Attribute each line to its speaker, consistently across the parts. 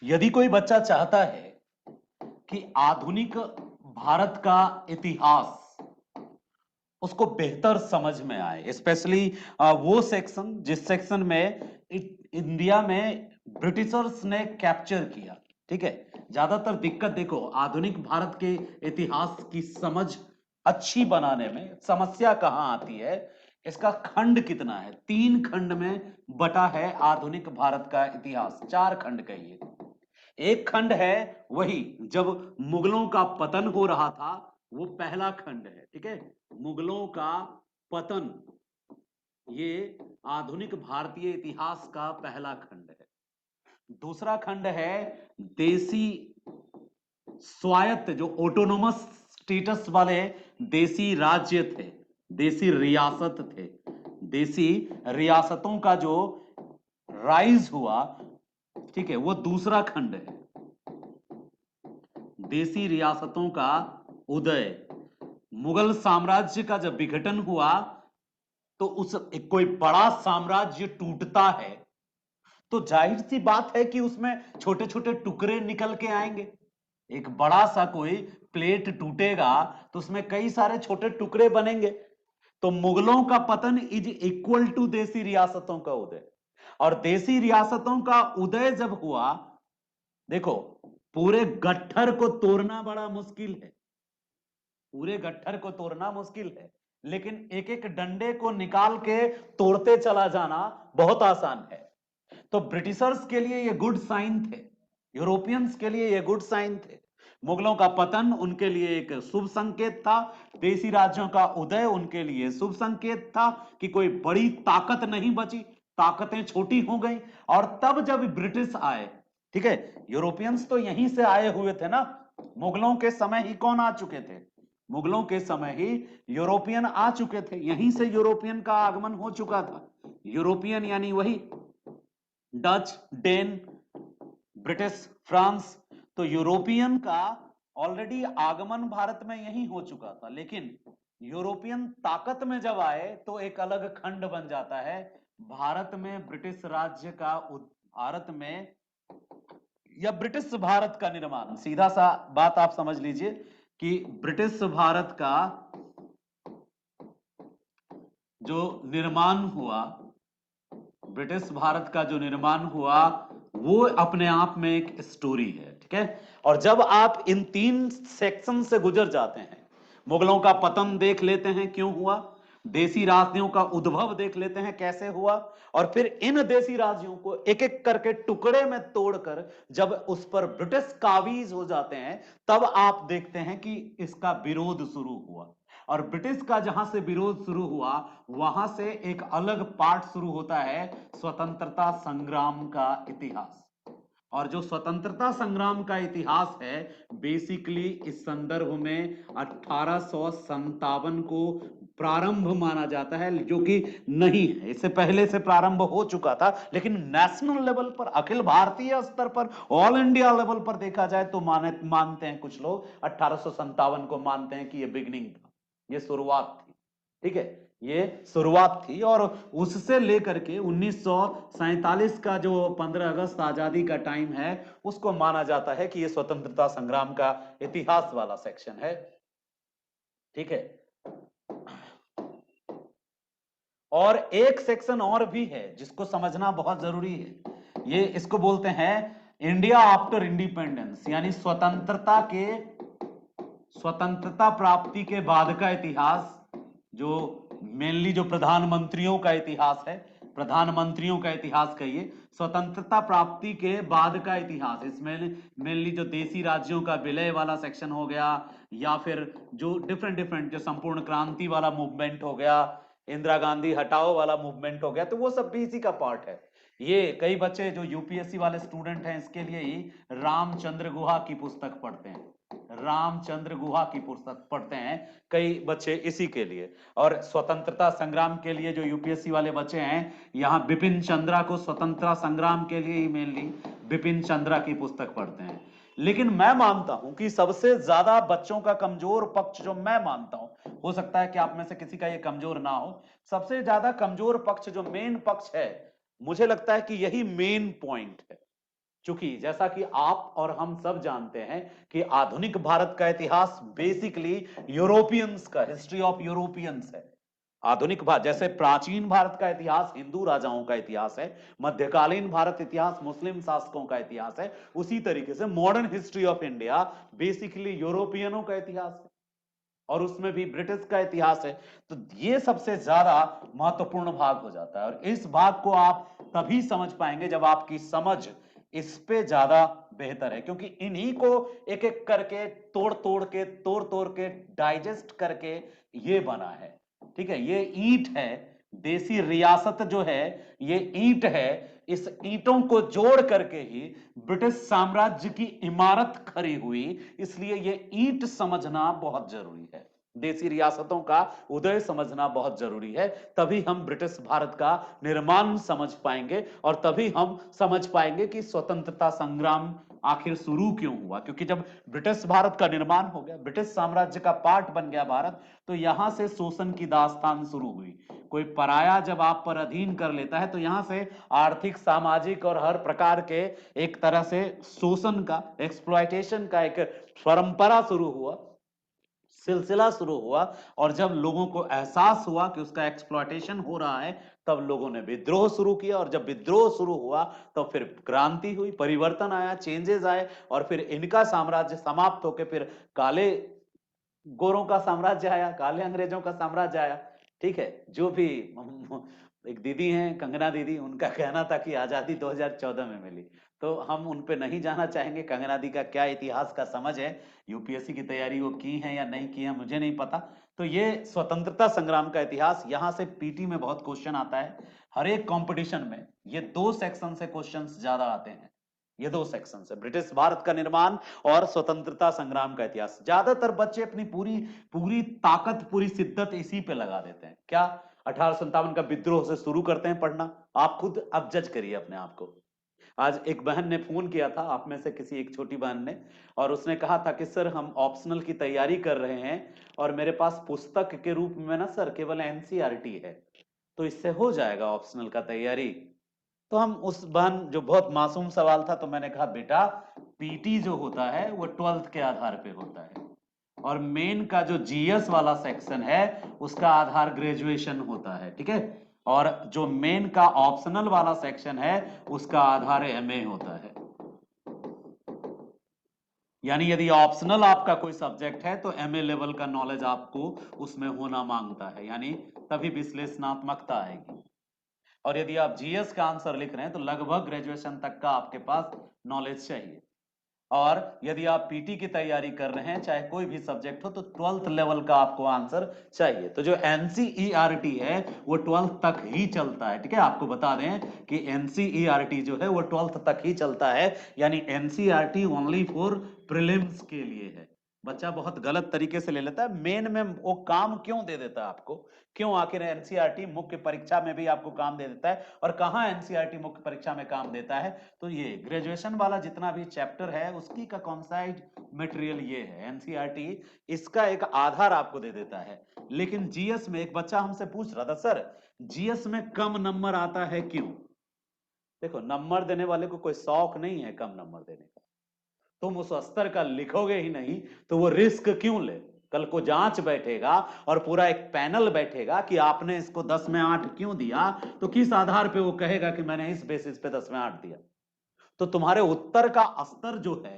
Speaker 1: यदि कोई बच्चा चाहता है कि आधुनिक भारत का इतिहास उसको बेहतर समझ में आए, स्पेशली वो सेक्शन जिस सेक्शन में इंडिया में ब्रिटिशर्स ने कैप्चर किया। ठीक है, ज्यादातर दिक्कत देखो आधुनिक भारत के इतिहास की समझ अच्छी बनाने में समस्या कहां आती है। इसका खंड कितना है, 3 खंड में बटा है आधुनिक भारत का इतिहास, 4 खंड कहिए। एक खंड है वही जब मुगलों का पतन हो रहा था, वो पहला खंड है। ठीक है, मुगलों का पतन, ये आधुनिक भारतीय इतिहास का पहला खंड है। दूसरा खंड है देसी स्वायत्त, जो ऑटोनोमस स्टेटस वाले देसी राज्य थे, देसी रियासत थे, देसी रियासतों का जो राइज हुआ। ठीक है, वो दूसरा खंड है, देसी रियासतों का उदय। मुगल साम्राज्य का जब विघटन हुआ तो उस एक कोई बड़ा साम्राज्य टूटता है तो जाहिर सी बात है कि उसमें छोटे छोटे टुकड़े निकल के आएंगे। एक बड़ा सा कोई प्लेट टूटेगा तो उसमें कई सारे छोटे टुकड़े बनेंगे। तो मुगलों का पतन इज इक्वल टू देसी रियासतों का उदय। और देसी रियासतों का उदय जब हुआ, देखो पूरे गट्ठर को तोड़ना बड़ा मुश्किल है, पूरे गट्ठर को तोड़ना मुश्किल है, लेकिन एक एक डंडे को निकाल के तोड़ते चला जाना बहुत आसान है। तो ब्रिटिशर्स के लिए ये गुड साइन थे, यूरोपियंस के लिए ये गुड साइन थे। मुगलों का पतन उनके लिए एक शुभ संकेत था, देसी राज्यों का उदय उनके लिए शुभ संकेत था कि कोई बड़ी ताकत नहीं बची, ताकतें छोटी हो गई। और तब जब ब्रिटिश आए, ठीक है, यूरोपियंस तो यहीं से आए हुए थे ना, मुगलों के समय ही कौन आ चुके थे, मुगलों के समय ही यूरोपियन आ चुके थे, यहीं से यूरोपियन का आगमन हो चुका था। यूरोपियन यानी वही डच, डेन, ब्रिटिश, फ्रांस। तो यूरोपियन का ऑलरेडी आगमन भारत में यही हो चुका था, लेकिन यूरोपियन ताकत में जब आए तो एक अलग खंड बन जाता है भारत में ब्रिटिश राज्य का भारत में या ब्रिटिश भारत का निर्माण। सीधा सा बात आप समझ लीजिए कि ब्रिटिश भारत का जो निर्माण हुआ, ब्रिटिश भारत का जो निर्माण हुआ वो अपने आप में एक स्टोरी है। ठीक है, और जब आप इन 3 सेक्शन से गुजर जाते हैं, मुगलों का पतन देख लेते हैं क्यों हुआ, देसी राज्यों का उद्भव देख लेते हैं कैसे हुआ, और फिर इन देसी राज्यों को एक एक करके टुकड़े में तोड़कर जब उस पर ब्रिटिश काबीज हो जाते हैं, तब आप देखते हैं कि इसका विरोध शुरू हुआ। और ब्रिटिश का जहां से विरोध शुरू हुआ वहां से एक अलग पार्ट शुरू होता है, स्वतंत्रता संग्राम का इतिहास। और जो स्वतंत्रता संग्राम का इतिहास है, बेसिकली इस संदर्भ में 1857 को प्रारंभ माना जाता है, जो कि नहीं है, इससे पहले से प्रारंभ हो चुका था, लेकिन नेशनल लेवल पर, अखिल भारतीय स्तर पर, ऑल इंडिया लेवल पर देखा जाए तो मानते हैं कुछ लोग 1857 को मानते हैं कि यह बिगनिंग था, यह शुरुआत थी। ठीक है, ये शुरुआत थी, और उससे लेकर के 1947 का जो 15 अगस्त आजादी का टाइम है उसको माना जाता है कि ये स्वतंत्रता संग्राम का इतिहास वाला सेक्शन है। ठीक है, और एक सेक्शन और भी है जिसको समझना बहुत जरूरी है, ये इसको बोलते हैं इंडिया आफ्टर इंडिपेंडेंस, यानी स्वतंत्रता प्राप्ति के बाद का इतिहास, जो मेनली जो प्रधानमंत्रियों का इतिहास है, प्रधानमंत्रियों का इतिहास कहिए, स्वतंत्रता प्राप्ति के बाद का इतिहास। इसमें मेनली जो देसी राज्यों का विलय वाला सेक्शन हो गया, या फिर जो डिफरेंट डिफरेंट जो संपूर्ण क्रांति वाला मूवमेंट हो गया, इंदिरा गांधी हटाओ वाला मूवमेंट हो गया, तो वो सब भी इसी का पार्ट है। ये कई बच्चे जो यूपीएससी वाले स्टूडेंट हैं इसके लिए ही रामचंद्र गुहा की पुस्तक पढ़ते हैं, रामचंद्र गुहा की पुस्तक पढ़ते हैं कई बच्चे इसी के लिए। और स्वतंत्रता संग्राम के लिए जो यूपीएससी वाले बच्चे हैं, यहाँ बिपिन चंद्रा को स्वतंत्रता संग्राम के लिए ही मेनली बिपिन चंद्रा की पुस्तक पढ़ते हैं। लेकिन मैं मानता हूं कि सबसे ज्यादा बच्चों का कमजोर पक्ष जो मैं मानता हूं, हो सकता है कि आप में से किसी का ये कमजोर ना हो, सबसे ज्यादा कमजोर पक्ष जो मेन पक्ष है, मुझे लगता है कि यही मेन पॉइंट है। चूंकि जैसा कि आप और हम सब जानते हैं कि आधुनिक भारत का इतिहास बेसिकली यूरोपियंस का, हिस्ट्री ऑफ यूरोपियंस है। आधुनिक भारत, जैसे प्राचीन भारत का इतिहास हिंदू राजाओं का इतिहास है, मध्यकालीन भारत इतिहास मुस्लिम शासकों का इतिहास है, उसी तरीके से modern history of India basically यूरोपियनों का इतिहास है, और उसमें भी ब्रिटिश का इतिहास है। तो ये सबसे ज्यादा महत्वपूर्ण भाग हो जाता है, और इस भाग को आप तभी समझ पाएंगे जब आपकी समझ इस पे ज्यादा बेहतर है, क्योंकि इन्हीं को एक एक करके तोड़ तोड़ के डाइजेस्ट करके ये बना है। ठीक है, ये ईंट है, देसी रियासत जो है ये ईंट है। इस ईंटों को जोड़ करके ही ब्रिटिश साम्राज्य की इमारत खड़ी हुई, इसलिए ये ईंट समझना बहुत जरूरी है, देसी रियासतों का उदय समझना बहुत जरूरी है। तभी हम ब्रिटिश भारत का निर्माण समझ पाएंगे, और तभी हम समझ पाएंगे कि स्वतंत्रता संग्राम आखिर शुरू क्यों हुआ। क्योंकि जब ब्रिटिश भारत का निर्माण हो गया, ब्रिटिश साम्राज्य का पार्ट बन गया भारत, तो यहां से शोषण की दास्तान शुरू हुई। कोई पराया जब आप पर अधीन कर लेता है, तो यहां से आर्थिक, सामाजिक और हर प्रकार के एक तरह से शोषण का, एक्सप्लॉयटेशन का एक परंपरा शुरू हुआ, सिलसिला शुरू हुआ। और जब लोगों को एहसास हुआ कि उसका एक्सप्लॉयटेशन हो रहा है, तब लोगों ने विद्रोह शुरू किया, और जब विद्रोह शुरू हुआ तो फिर क्रांति हुई, परिवर्तन आया, चेंजेस आए, और फिर इनका साम्राज्य समाप्त होकर फिर काले गोरों का साम्राज्य आया, काले अंग्रेजों का साम्राज्य आया। ठीक है, जो भी एक दीदी हैं कंगना दीदी, उनका कहना था कि आजादी 2014 में मिली, तो हम उन पे नहीं जाना चाहेंगे। कंगना दी का क्या इतिहास का समझ है, यूपीएससी की तैयारी वो की है या नहीं की है मुझे नहीं पता। तो ये स्वतंत्रता संग्राम का इतिहास, यहां से पीटी में बहुत क्वेश्चन आता है। हर एक कंपटीशन में ये दो सेक्शन से क्वेश्चंस ज्यादा आते हैं, ये दो सेक्शन है, ब्रिटिश भारत का निर्माण और स्वतंत्रता संग्राम का इतिहास। ज्यादातर बच्चे अपनी पूरी पूरी ताकत, पूरी शिद्दत इसी पे लगा देते हैं। क्या 1857 का विद्रोह से शुरू करते हैं पढ़ना? आप खुद अब जज करिए अपने आप को। आज एक बहन ने फोन किया था, आप में से किसी एक छोटी बहन ने, और उसने कहा था कि सर हम ऑप्शनल की तैयारी कर रहे हैं, और मेरे पास पुस्तक के रूप में ना सर केवल एनसीईआरटी है, तो इससे हो जाएगा ऑप्शनल का तैयारी? तो हम उस बहन, जो बहुत मासूम सवाल था, तो मैंने कहा बेटा पीटी जो होता है वो 12th के आधार पे होता है, और मेन का जो जीएस वाला सेक्शन है उसका आधार ग्रेजुएशन होता है। ठीक है, और जो मेन का ऑप्शनल वाला सेक्शन है उसका आधार एमए होता है। यानी यदि ऑप्शनल आपका कोई सब्जेक्ट है तो एमए लेवल का नॉलेज आपको उसमें होना मांगता है, यानी तभी विश्लेषणात्मकता आएगी। और यदि आप जीएस का आंसर लिख रहे हैं तो लगभग ग्रेजुएशन तक का आपके पास नॉलेज चाहिए। और यदि आप पीटी की तैयारी कर रहे हैं, चाहे कोई भी सब्जेक्ट हो, तो 12th लेवल का आपको आंसर चाहिए। तो जो एनसीईआरटी है वो 12th तक ही चलता है। ठीक है, आपको बता दें कि एनसीईआरटी जो है वो 12th तक ही चलता है, यानी एनसीईआरटी ओनली फॉर प्रीलिम्स के लिए है। बच्चा बहुत गलत तरीके से ले लेता है, मेन में वो काम क्यों दे देता है आपको, क्यों आखिर एनसीईआरटी मुख्य परीक्षा में भी आपको काम दे देता है, और कहां एनसीईआरटी मुख्य परीक्षा में काम देता है? तो ये ग्रेजुएशन वाला जितना भी चैप्टर है उसकी का कॉन्साइड मटेरियल ये है एनसीईआरटी, इसका एक आधार आपको दे देता है। लेकिन जीएस में एक बच्चा हमसे पूछ रहा था, सर जीएस में कम नंबर आता है क्यों? देखो, नंबर देने वाले को कोई शौक नहीं है कम नंबर देने का, तुम उस स्तर का लिखोगे ही नहीं तो वो रिस्क क्यों ले? कल को जांच बैठेगा और पूरा एक पैनल बैठेगा कि आपने इसको 10 में 8 क्यों दिया, तो किस आधार पे वो कहेगा कि मैंने इस बेसिस पे 10 में 8 दिया? तो तुम्हारे उत्तर का स्तर जो है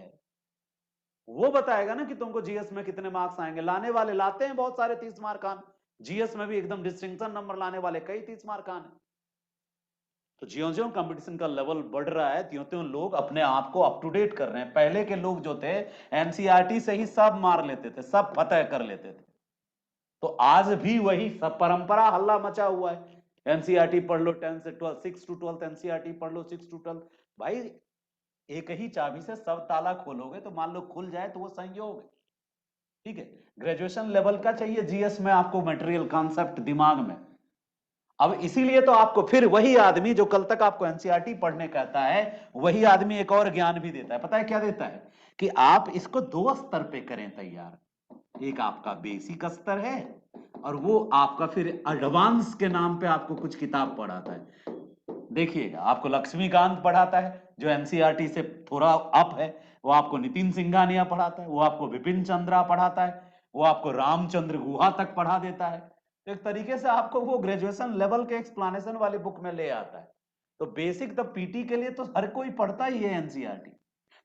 Speaker 1: वो बताएगा ना कि तुमको जीएस में कितने मार्क्स आएंगे। लाने वाले लाते हैं बहुत सारे 30 मार्कान, जीएस में भी एकदम डिस्टिंक्शन नंबर लाने वाले कई 30 मार्कान है। तो ज्यो ज्यो कंपटीशन का लेवल बढ़ रहा है, त्यों त्यों लोग अपने आप को अप टू डेट कर रहे हैं। पहले के लोग जो थे एनसीईआरटी से ही सब मार लेते थे, सब फतह कर लेते थे। तो आज भी वही सब परंपरा हल्ला मचा हुआ है। एनसीईआरटी पढ़ लो 10 से 12, 6 टू 12 एनसीईआरटी पढ़ लो 6 टू 12। भाई एक ही चाबी से सब ताला खोलोगे तो मान लो खुल जाए तो वो संयोग है। ठीक है, ग्रेजुएशन लेवल का चाहिए जीएस में आपको मटेरियल, कॉन्सेप्ट दिमाग में। अब इसीलिए तो आपको फिर वही आदमी जो कल तक आपको एनसीईआरटी पढ़ने कहता है, वही आदमी एक और ज्ञान भी देता है। पता है क्या देता है? कि आप इसको दो स्तर पे करें तैयार। एक आपका बेसिक स्तर है, और वो आपका फिर एडवांस के नाम पे आपको कुछ किताब पढ़ाता है। देखिएगा, आपको लक्ष्मीकांत पढ़ाता है जो एनसीईआरटी से थोड़ा अप है, वो आपको नितिन सिंघानिया पढ़ाता है, वो आपको विपिन चंद्रा पढ़ाता है, वो आपको रामचंद्र गुहा तक पढ़ा देता है। तो एक तरीके से आपको वो ग्रेजुएशन लेवल के एक्सप्लेनेशन वाली बुक में ले आता है। तो बेसिक द पीटी के लिए तो हर कोई पढ़ता ही है एनसीईआरटी।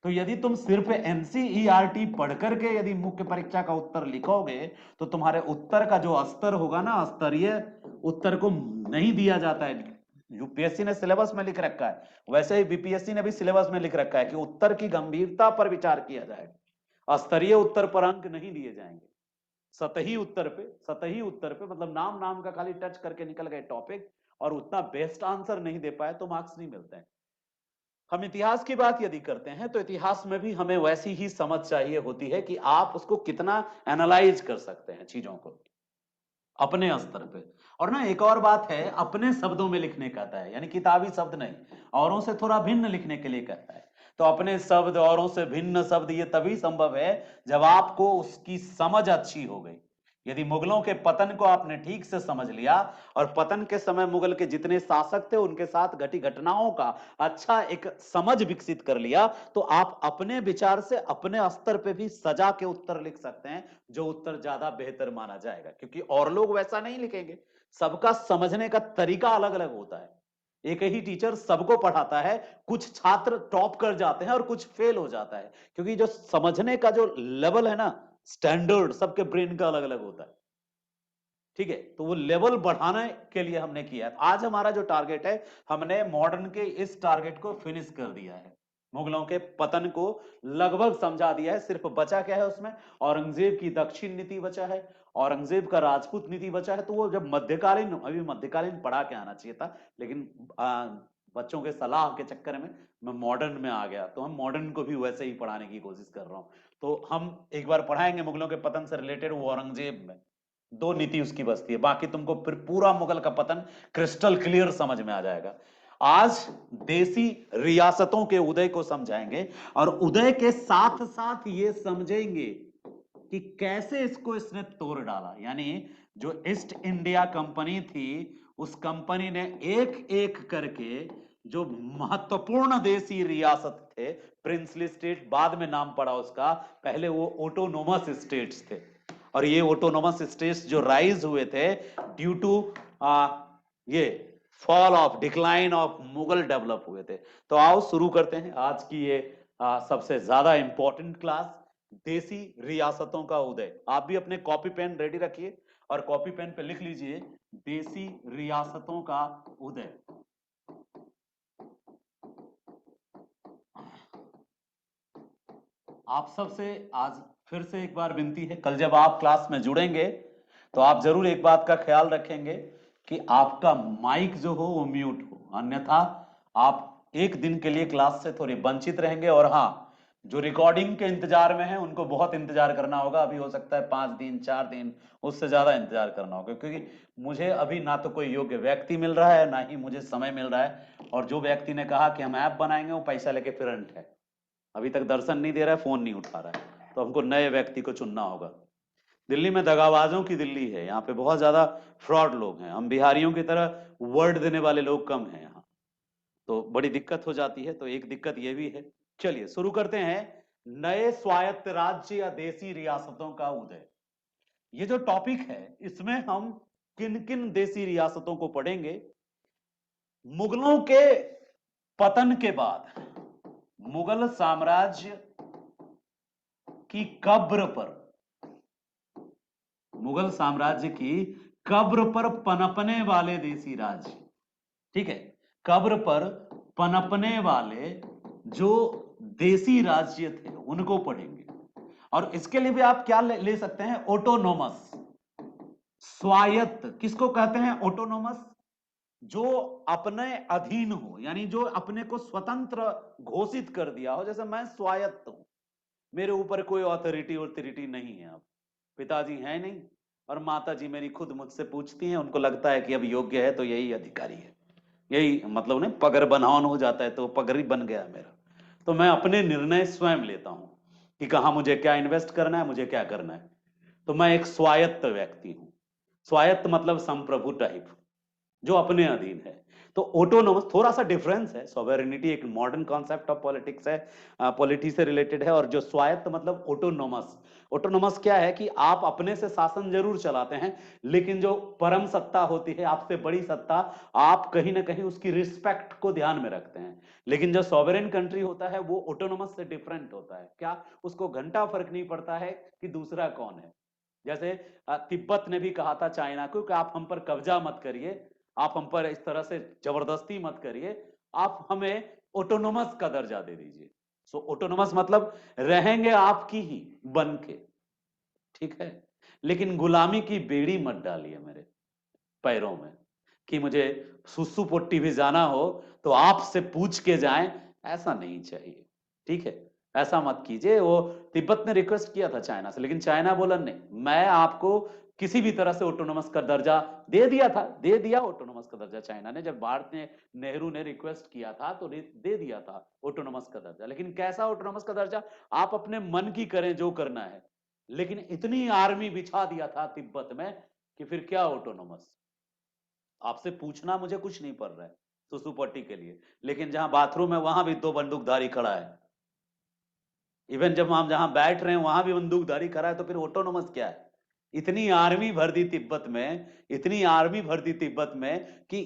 Speaker 1: तो यदि तुम सिर्फ एनसीईआरटी पढ़ करके यदि मुख्य परीक्षा का उत्तर लिखोगे तो तुम्हारे उत्तर का जो स्तर होगा ना, स्तरीय उत्तर को नहीं दिया जाता है। यूपीएससी ने सिलेबस में लिख रखा है, वैसे ही बीपीएससी ने भी सिलेबस में लिख रखा है कि उत्तर की गंभीरता पर विचार किया जाएगा, स्तरीय उत्तर पर अंक नहीं दिए जाएंगे। सतही उत्तर पे मतलब नाम नाम का खाली टच करके निकल गए टॉपिक और उतना बेस्ट आंसर नहीं दे पाए तो मार्क्स नहीं मिलते हैं। हम इतिहास की बात यदि करते हैं तो इतिहास में भी हमें वैसी ही समझ चाहिए होती है कि आप उसको कितना एनालाइज कर सकते हैं चीजों को अपने स्तर पे। और ना एक और बात है, अपने शब्दों में लिखने कहता है, यानी किताबी शब्द नहीं, औरों से थोड़ा भिन्न लिखने के लिए कहता है। तो अपने शब्द औरों से भिन्न शब्द ये तभी संभव है जब आपको उसकी समझ अच्छी हो गई। यदि मुगलों के पतन को आपने ठीक से समझ लिया और पतन के समय मुगल के जितने शासक थे उनके साथ घटी घटनाओं का अच्छा एक समझ विकसित कर लिया, तो आप अपने विचार से अपने स्तर पे भी सजा के उत्तर लिख सकते हैं, जो उत्तर ज्यादा बेहतर माना जाएगा। क्योंकि और लोग वैसा नहीं लिखेंगे, सबका समझने का तरीका अलग अलग होता है। एक ही टीचर सबको पढ़ाता है, कुछ छात्र टॉप कर जाते हैं और कुछ फेल हो जाता है, क्योंकि जो समझने का जो लेवल है ना, स्टैंडर्ड सबके ब्रेन का अलग अलग होता है। ठीक है, तो वो लेवल बढ़ाने के लिए हमने किया है। आज हमारा जो टारगेट है, हमने मॉडर्न के इस टारगेट को फिनिश कर दिया है, मुगलों के पतन को लगभग समझा दिया है। सिर्फ बचा क्या है उसमें, औरंगजेब की दक्षिण नीति बचा है, औरंगजेब का राजपूत नीति बचा है। तो वो जब मध्यकालीन, अभी मध्यकालीन पढ़ा के आना चाहिए था, लेकिन बच्चों के सलाह के चक्कर में मैं मॉडर्न में आ गया, तो हम मॉडर्न को भी वैसे ही पढ़ाने की कोशिश कर रहा हूं। तो हम एक बार पढ़ाएंगे मुगलों के पतन से रिलेटेड, वो औरंगजेब में दो नीति उसकी बसती है, बाकी तुमको फिर पूरा मुगल का पतन क्रिस्टल क्लियर समझ में आ जाएगा। आज देसी रियासतों के उदय को समझाएंगे और उदय के साथ साथ ये समझेंगे कि कैसे इसको इसने तोड़ डाला। यानी जो ईस्ट इंडिया कंपनी थी, उस कंपनी ने एक एक करके जो महत्वपूर्ण देसी रियासत थे, प्रिंसली स्टेट बाद में नाम पड़ा उसका, पहले वो ऑटोनोमस स्टेट्स थे। और ये ऑटोनोमस स्टेट्स जो राइज हुए थे ड्यू टू ये fall of decline of Mughal develop हुए थे। तो आओ शुरू करते हैं आज की ये सबसे ज्यादा इंपॉर्टेंट क्लास, देसी रियासतों का उदय। आप भी अपने कॉपी पेन रेडी रखिए और कॉपी पेन पे लिख लीजिए देसी रियासतों का उदय। आप सबसे आज फिर से एक बार विनती है, कल जब आप क्लास में जुड़ेंगे तो आप जरूर एक बात का ख्याल रखेंगे कि आपका माइक जो हो वो म्यूट हो, अन्यथा आप एक दिन के लिए क्लास से थोड़ी वंचित रहेंगे। और हाँ, जो रिकॉर्डिंग के इंतजार में है उनको बहुत इंतजार करना होगा, अभी हो सकता है 5 दिन 4 दिन उससे ज्यादा इंतजार करना होगा, क्योंकि मुझे अभी ना तो कोई योग्य व्यक्ति मिल रहा है, ना ही मुझे समय मिल रहा है। और जो व्यक्ति ने कहा कि हम ऐप बनाएंगे वो पैसा लेके फिरंट है, अभी तक दर्शन नहीं दे रहा है, फोन नहीं उठा रहा है। तो हमको नए व्यक्ति को चुनना होगा। दिल्ली में दगाबाजों की दिल्ली है, यहाँ पे बहुत ज्यादा फ्रॉड लोग हैं, हम बिहारियों की तरह वर्ड देने वाले लोग कम हैं यहाँ, तो बड़ी दिक्कत हो जाती है। तो एक दिक्कत ये भी है। चलिए शुरू करते हैं, नए स्वायत्त राज्य या देसी रियासतों का उदय। ये जो टॉपिक है इसमें हम किन किन देसी रियासतों को पढ़ेंगे। मुगलों के पतन के बाद मुगल साम्राज्य की कब्र पर, मुगल साम्राज्य की कब्र पर पनपने वाले देसी राज्य, ठीक है, कब्र पर पनपने वाले जो देसी राज्य थे उनको पढ़ेंगे। और इसके लिए भी आप क्या ले सकते हैं, ऑटोनोमस, स्वायत्त। किसको कहते हैं ऑटोनोमस? जो अपने अधीन हो, यानी जो अपने को स्वतंत्र घोषित कर दिया हो, जैसे मैं स्वायत्त हूं, मेरे ऊपर कोई ऑथोरिटी नहीं है। अब पिताजी है नहीं और माताजी मेरी खुद मुझसे पूछती हैं, उनको लगता है कि अब योग्य है तो यही अधिकारी है, यही मतलब उन्हें पगर बनावन हो जाता है, तो पगड़ी बन गया मेरा। तो मैं अपने निर्णय स्वयं लेता हूं कि कहां मुझे क्या इन्वेस्ट करना है, मुझे क्या करना है। तो मैं एक स्वायत्त व्यक्ति हूं। स्वायत्त मतलब संप्रभु टाइप, जो अपने अधीन है। तो ऑटोनोमस थोड़ा सा डिफरेंस है। सॉवरेनिटी एक मॉडर्न कॉन्सेप्ट ऑफ पॉलिटिक्स है, पॉलिटी से रिलेटेड है, और जो स्वायत्त मतलब ऑटोनोमस, ऑटोनोमस क्या है कि आप अपने से शासन जरूर चलाते हैं, लेकिन जो परम सत्ता होती है, आपसे बड़ी सत्ता, आप कहीं ना कहीं उसकी रिस्पेक्ट को ध्यान में रखते हैं। लेकिन जो सॉवरेन कंट्री होता है वो ऑटोनोमस से डिफरेंट होता है। क्या? उसको घंटा फर्क नहीं पड़ता है कि दूसरा कौन है। जैसे तिब्बत ने भी कहा था चाइना को कि आप हम पर कब्जा मत करिए, आप हम पर इस तरह से जबरदस्ती मत करिए, आप हमें ऑटोनोमस का दर्जा दे दीजिए। सो ऑटोनोमस मतलब रहेंगे आपकी ही बन के, ठीक है, लेकिन गुलामी की बेड़ी मत डालिए मेरे पैरों में कि मुझे सुसु पोट्टी भी जाना हो तो आपसे पूछ के जाएं, ऐसा नहीं चाहिए, ठीक है। ऐसा मत कीजिए। वो तिब्बत ने रिक्वेस्ट किया था चाइना से, लेकिन चाइना बोला नहीं, मैं आपको किसी भी तरह से ऑटोनोमस का दर्जा दे दिया था, दे दिया ऑटोनोमस का दर्जा चाइना ने। जब भारत ने, नेहरू ने रिक्वेस्ट किया था तो दे दिया था ऑटोनोमस का दर्जा। लेकिन कैसा ऑटोनोमस का दर्जा? आप अपने मन की करें जो करना है। लेकिन इतनी आर्मी बिछा दिया था तिब्बत में कि फिर क्या ऑटोनोमस? आपसे पूछना मुझे कुछ नहीं पड़ रहा है सुसु पट्टी के लिए, लेकिन जहां बाथरूम है वहां भी 2 बंदूकधारी खड़ा है। इवन जब हम जहां बैठ रहे हैं वहां भी बंदूकधारी खड़ा है, तो फिर ऑटोनोमस क्या है? इतनी आर्मी भर दी तिब्बत में, इतनी आर्मी भर दी तिब्बत में कि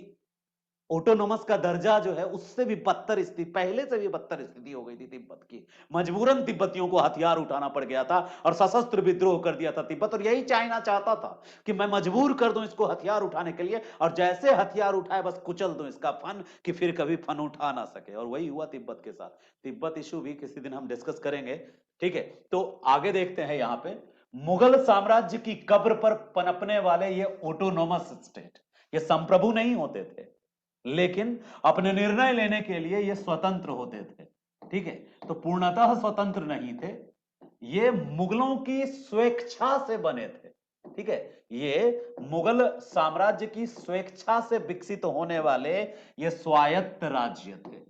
Speaker 1: ऑटोनोमस का दर्जा जो है उससे भी बदतर स्थिति, पहले से भी बदतर स्थिति हो गई थी तिब्बत की। मजबूरन तिब्बतियों को हथियार उठाना पड़ गया था और सशस्त्र विद्रोह कर दिया था तिब्बत। और यही चाइना चाहता था कि मैं मजबूर कर दूं इसको हथियार उठाने के लिए, और जैसे हथियार उठाए बस कुचल दूं इसका फन, कि फिर कभी फन उठा ना सके। और वही हुआ तिब्बत के साथ। तिब्बत इशू भी किसी दिन हम डिस्कस करेंगे, ठीक है। तो आगे देखते हैं यहां पे, मुगल साम्राज्य की कब्र पर पनपने वाले ये ऑटोनोमस स्टेट, ये संप्रभु नहीं होते थे, लेकिन अपने निर्णय लेने के लिए ये स्वतंत्र होते थे, ठीक है। तो पूर्णतः स्वतंत्र नहीं थे, ये मुगलों की स्वेच्छा से बने थे, ठीक है। ये मुगल साम्राज्य की स्वेच्छा से विकसित होने वाले ये स्वायत्त राज्य थे,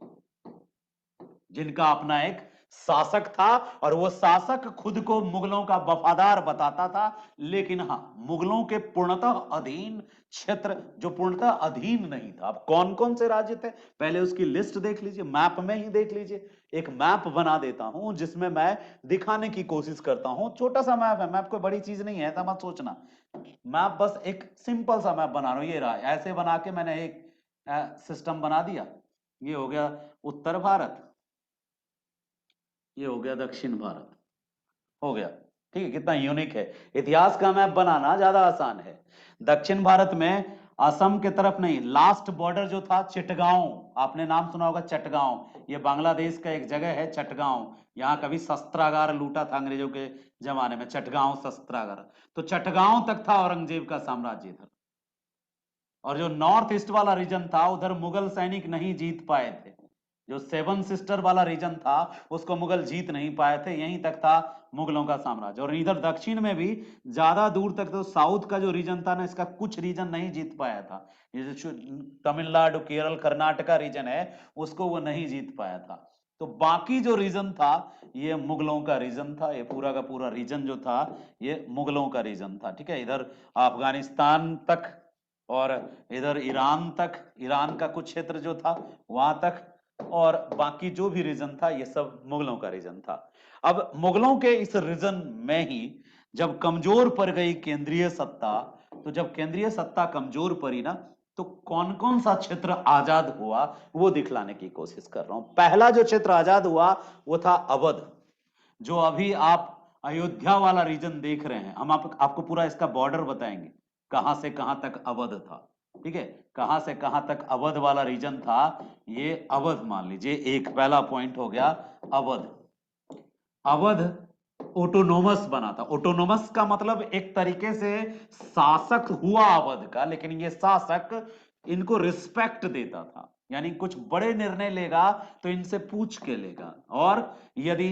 Speaker 1: जिनका अपना एक शासक था, और वो शासक खुद को मुगलों का वफादार बताता था। लेकिन हाँ, मुगलों के पूर्णतः अधीन क्षेत्र, जो पूर्णतः अधीन नहीं था। अब कौन कौन से राज्य थे पहले उसकी लिस्ट देख लीजिए, मैप में ही देख लीजिए। एक मैप बना देता हूं जिसमें मैं दिखाने की कोशिश करता हूं। छोटा सा मैप है, मैप कोई बड़ी चीज नहीं है, ऐसा मत सोचना। मैप बस एक सिंपल सा मैप बना रहा हूं, ये रहा। ऐसे बना के मैंने एक सिस्टम बना दिया। ये हो गया उत्तर भारत, ये हो गया दक्षिण भारत, हो गया, ठीक है। कितना यूनिक है। इतिहास का मैप बनाना ज्यादा आसान है। दक्षिण भारत में असम के तरफ नहीं, लास्ट बॉर्डर जो था चिटगांव, आपने नाम सुना होगा चटगांव, ये बांग्लादेश का एक जगह है चटगांव। यहाँ कभी शस्त्रागार लूटा था अंग्रेजों के जमाने में, चटगांव शस्त्रागार। तो चटगांव तक था औरंगजेब का साम्राज्य इधर। और जो नॉर्थ ईस्ट वाला रीजन था उधर मुगल सैनिक नहीं जीत पाए थे। जो सेवन सिस्टर वाला रीजन था उसको मुगल जीत नहीं पाए थे, यहीं तक था मुगलों का साम्राज्य। और इधर दक्षिण में भी ज्यादा दूर तक, तो साउथ का जो रीजन था ना, इसका कुछ रीजन नहीं जीत पाया था। ये जो तमिलनाडु, केरल, कर्नाटका रीजन है, उसको वो नहीं जीत पाया था। तो बाकी जो रीजन था ये मुगलों का रीजन था। ये पूरा का पूरा रीजन जो था ये मुगलों का रीजन था, ठीक है। इधर अफगानिस्तान तक और इधर ईरान तक, ईरान का कुछ क्षेत्र जो था वहां तक, और बाकी जो भी रीजन था ये सब मुगलों का रीजन था। अब मुगलों के इस रीजन में ही जब कमजोर पड़ गई केंद्रीय सत्ता, तो जब केंद्रीय सत्ता कमजोर पड़ी ना, तो कौन कौन सा क्षेत्र आजाद हुआ वो दिखलाने की कोशिश कर रहा हूं। पहला जो क्षेत्र आजाद हुआ वो था अवध, जो अभी आप अयोध्या वाला रीजन देख रहे हैं। हम आपको पूरा इसका बॉर्डर बताएंगे, कहां से कहां तक अवध था, ठीक है। कहां से कहां तक अवध वाला रीजन था, ये अवध मान लीजिए। एक पहला पॉइंट हो गया अवध। अवध ऑटोनोमस बना था। ऑटोनोमस का मतलब एक तरीके से शासक हुआ अवध का, लेकिन ये शासक इनको रिस्पेक्ट देता था, यानी कुछ बड़े निर्णय लेगा तो इनसे पूछ के लेगा। और यदि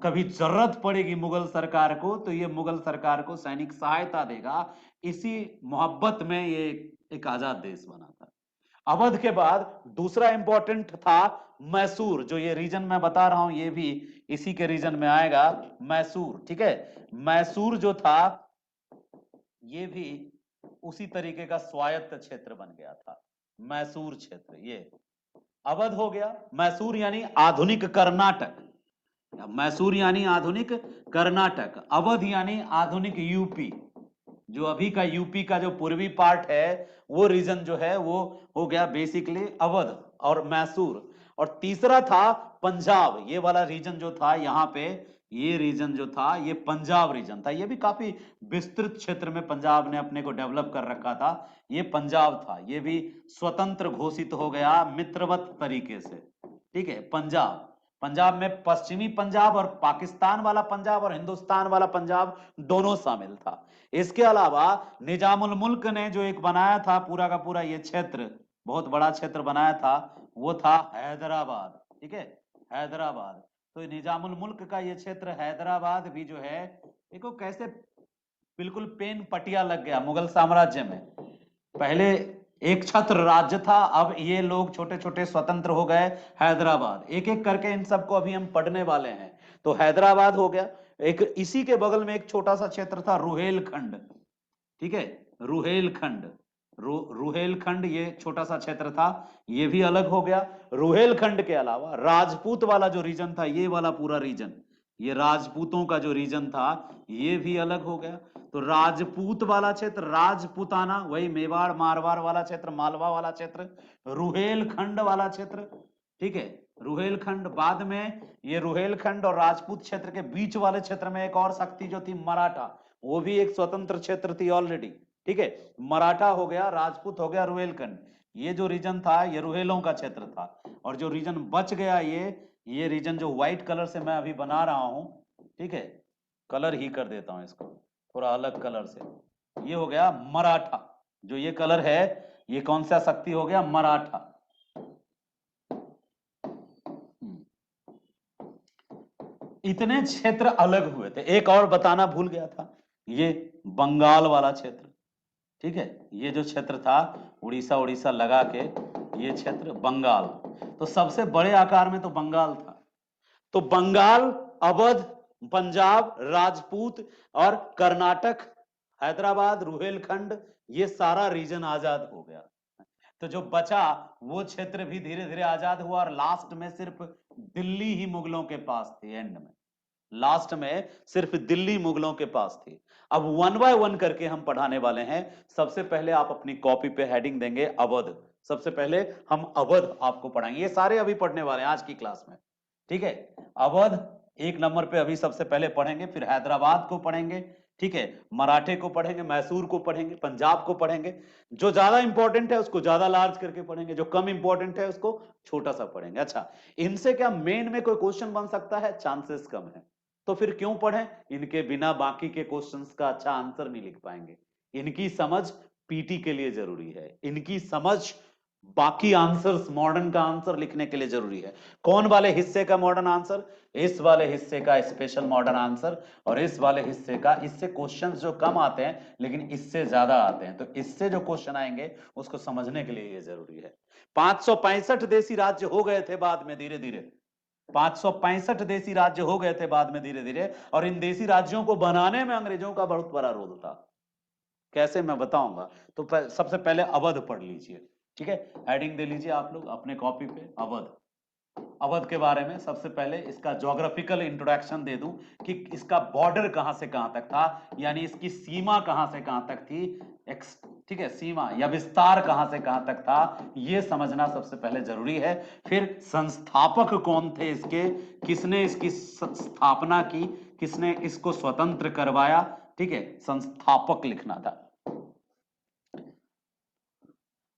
Speaker 1: कभी जरूरत पड़ेगी मुगल सरकार को, तो ये मुगल सरकार को सैनिक सहायता देगा। इसी मोहब्बत में ये एक आजाद देश बना था। अवध के बाद दूसरा इंपॉर्टेंट था मैसूर। जो ये रीजन मैं बता रहा हूं ये भी इसी के रीजन में आएगा, मैसूर, ठीक है। मैसूर जो था ये भी उसी तरीके का स्वायत्त क्षेत्र बन गया था। मैसूर क्षेत्र, ये अवध हो गया। मैसूर यानी आधुनिक कर्नाटक, मैसूर यानी आधुनिक कर्नाटक, अवध यानी आधुनिक यूपी। जो अभी का यूपी का जो पूर्वी पार्ट है वो रीजन जो है वो हो गया बेसिकली अवध और मैसूर। और तीसरा था पंजाब, ये वाला रीजन जो था यहाँ पे, ये रीजन जो था ये पंजाब रीजन था। ये भी काफी विस्तृत क्षेत्र में पंजाब ने अपने को डेवलप कर रखा था। ये पंजाब था, ये भी स्वतंत्र घोषित हो गया मित्रवत तरीके से। ठीक है, पंजाब, पंजाब में पश्चिमी पंजाब और पाकिस्तान वाला पंजाब और हिंदुस्तान वाला पंजाब दोनों शामिल था। इसके अलावा निजामुल मुल्क ने जो एक बनाया था पूरा का पूरा ये क्षेत्र, बहुत बड़ा क्षेत्र बनाया था, वो था हैदराबाद। ठीक है, हैदराबाद। तो निजामुल मुल्क का ये क्षेत्र हैदराबाद भी जो है, देखो कैसे बिल्कुल पेन पटिया लग गया मुगल साम्राज्य में। पहले एक छत्र राज्य था, अब ये लोग छोटे छोटे स्वतंत्र हो गए। हैदराबाद, एक एक करके इन सबको अभी हम पढ़ने वाले हैं। तो हैदराबाद हो गया। एक इसी के बगल में एक छोटा सा क्षेत्र था रुहेलखंड। ठीक है, रुहेलखंड, रुहेलखंड ये छोटा सा क्षेत्र था, ये भी अलग हो गया। रुहेलखंड के अलावा राजपूत वाला जो रीजन था, ये वाला पूरा रीजन, ये राजपूतों का जो रीजन था ये भी अलग हो गया। तो राजपूत वाला क्षेत्र, राजपुताना, वही मेवाड़ मारवाड़ वाला क्षेत्र, मालवा वाला क्षेत्र, रुहेलखंड वाला क्षेत्र। ठीक है, रुहेलखंड। बाद में ये रुहेलखंड और राजपूत क्षेत्र के बीच वाले क्षेत्र में एक और शक्ति जो थी मराठा, वो भी एक स्वतंत्र क्षेत्र थी ऑलरेडी। ठीक है, मराठा हो गया, राजपूत हो गया, रुहेलखंड। ये जो रीजन था ये रुहेलों का क्षेत्र था। और जो रीजन बच गया ये रीजन जो व्हाइट कलर से मैं अभी बना रहा हूं, ठीक है, कलर ही कर देता हूं इसको थोड़ा अलग कलर से, ये हो गया मराठा। जो ये कलर है ये कौन सा शक्ति हो गया, मराठा। इतने क्षेत्र अलग हुए थे। एक और बताना भूल गया था, ये बंगाल वाला क्षेत्र। ठीक है, ये जो क्षेत्र था उड़ीसा उड़ीसा लगा के, ये क्षेत्र बंगाल, तो सबसे बड़े आकार में तो बंगाल था। तो बंगाल, अवध, पंजाब, राजपूत और कर्नाटक, हैदराबाद, रुहेलखंड, ये सारा रीजन आजाद हो गया। तो जो बचा वो क्षेत्र भी धीरे धीरे आजाद हुआ और लास्ट में सिर्फ दिल्ली ही मुगलों के पास थी। एंड में लास्ट में सिर्फ दिल्ली मुगलों के पास थी। अब वन बाय वन करके हम पढ़ाने वाले हैं। सबसे पहले आप अपनी कॉपी पे हेडिंग देंगे अवध। सबसे पहले हम अवध आपको पढ़ाएंगे, ये सारे अभी पढ़ने वाले हैं आज की क्लास में। ठीक है, अवध एक नंबर पे अभी सबसे पहले पढ़ेंगे, फिर हैदराबाद को पढ़ेंगे, ठीक है, मराठे को पढ़ेंगे, मैसूर को पढ़ेंगे, पंजाब को पढ़ेंगे। जो ज्यादा इंपॉर्टेंट है उसको ज्यादा लार्ज करके पढ़ेंगे, जो कम इंपॉर्टेंट है उसको छोटा सा पढ़ेंगे। अच्छा, इनसे क्या मेन में कोई क्वेश्चन बन सकता है? चांसेस कम है। तो फिर क्यों पढ़ें? इनके बिना बाकी के क्वेश्चंस का अच्छा आंसर नहीं लिख पाएंगे। इनकी समझ पीटी के लिए जरूरी है, इनकी समझ बाकी आंसर्स, मॉडर्न का आंसर लिखने के लिए जरूरी है। कौन वाले हिस्से का मॉडर्न आंसर? इस वाले हिस्से का स्पेशल मॉडर्न आंसर, और इस वाले हिस्से का, इससे क्वेश्चंस जो कम आते हैं लेकिन इससे ज्यादा आते हैं, तो इससे जो क्वेश्चन आएंगे उसको समझने के लिए ये जरूरी है। 565 देशी राज्य हो गए थे बाद में धीरे धीरे, 565 देशी राज्य हो गए थे बाद में धीरे धीरे, और इन देशी राज्यों को बनाने में अंग्रेजों का बहुत बड़ा रोल था। कैसे मैं बताऊंगा। तो सबसे पहले अवध पढ़ लीजिए। ठीक है, हेडिंग दे लीजिए आप लोग अपने कॉपी पे, अवध। अवध के बारे में सबसे पहले इसका ज्योग्राफिकल इंट्रोडक्शन दे दूं कि इसका बॉर्डर कहां से कहां तक था, यानी इसकी सीमा कहां से कहां तक थी, ठीक है, सीमा या विस्तार कहां से कहां तक था, यह समझना सबसे पहले जरूरी है। फिर संस्थापक कौन थे इसके, किसने इसकी स्थापना की, किसने इसको स्वतंत्र करवाया, ठीक है, संस्थापक लिखना था।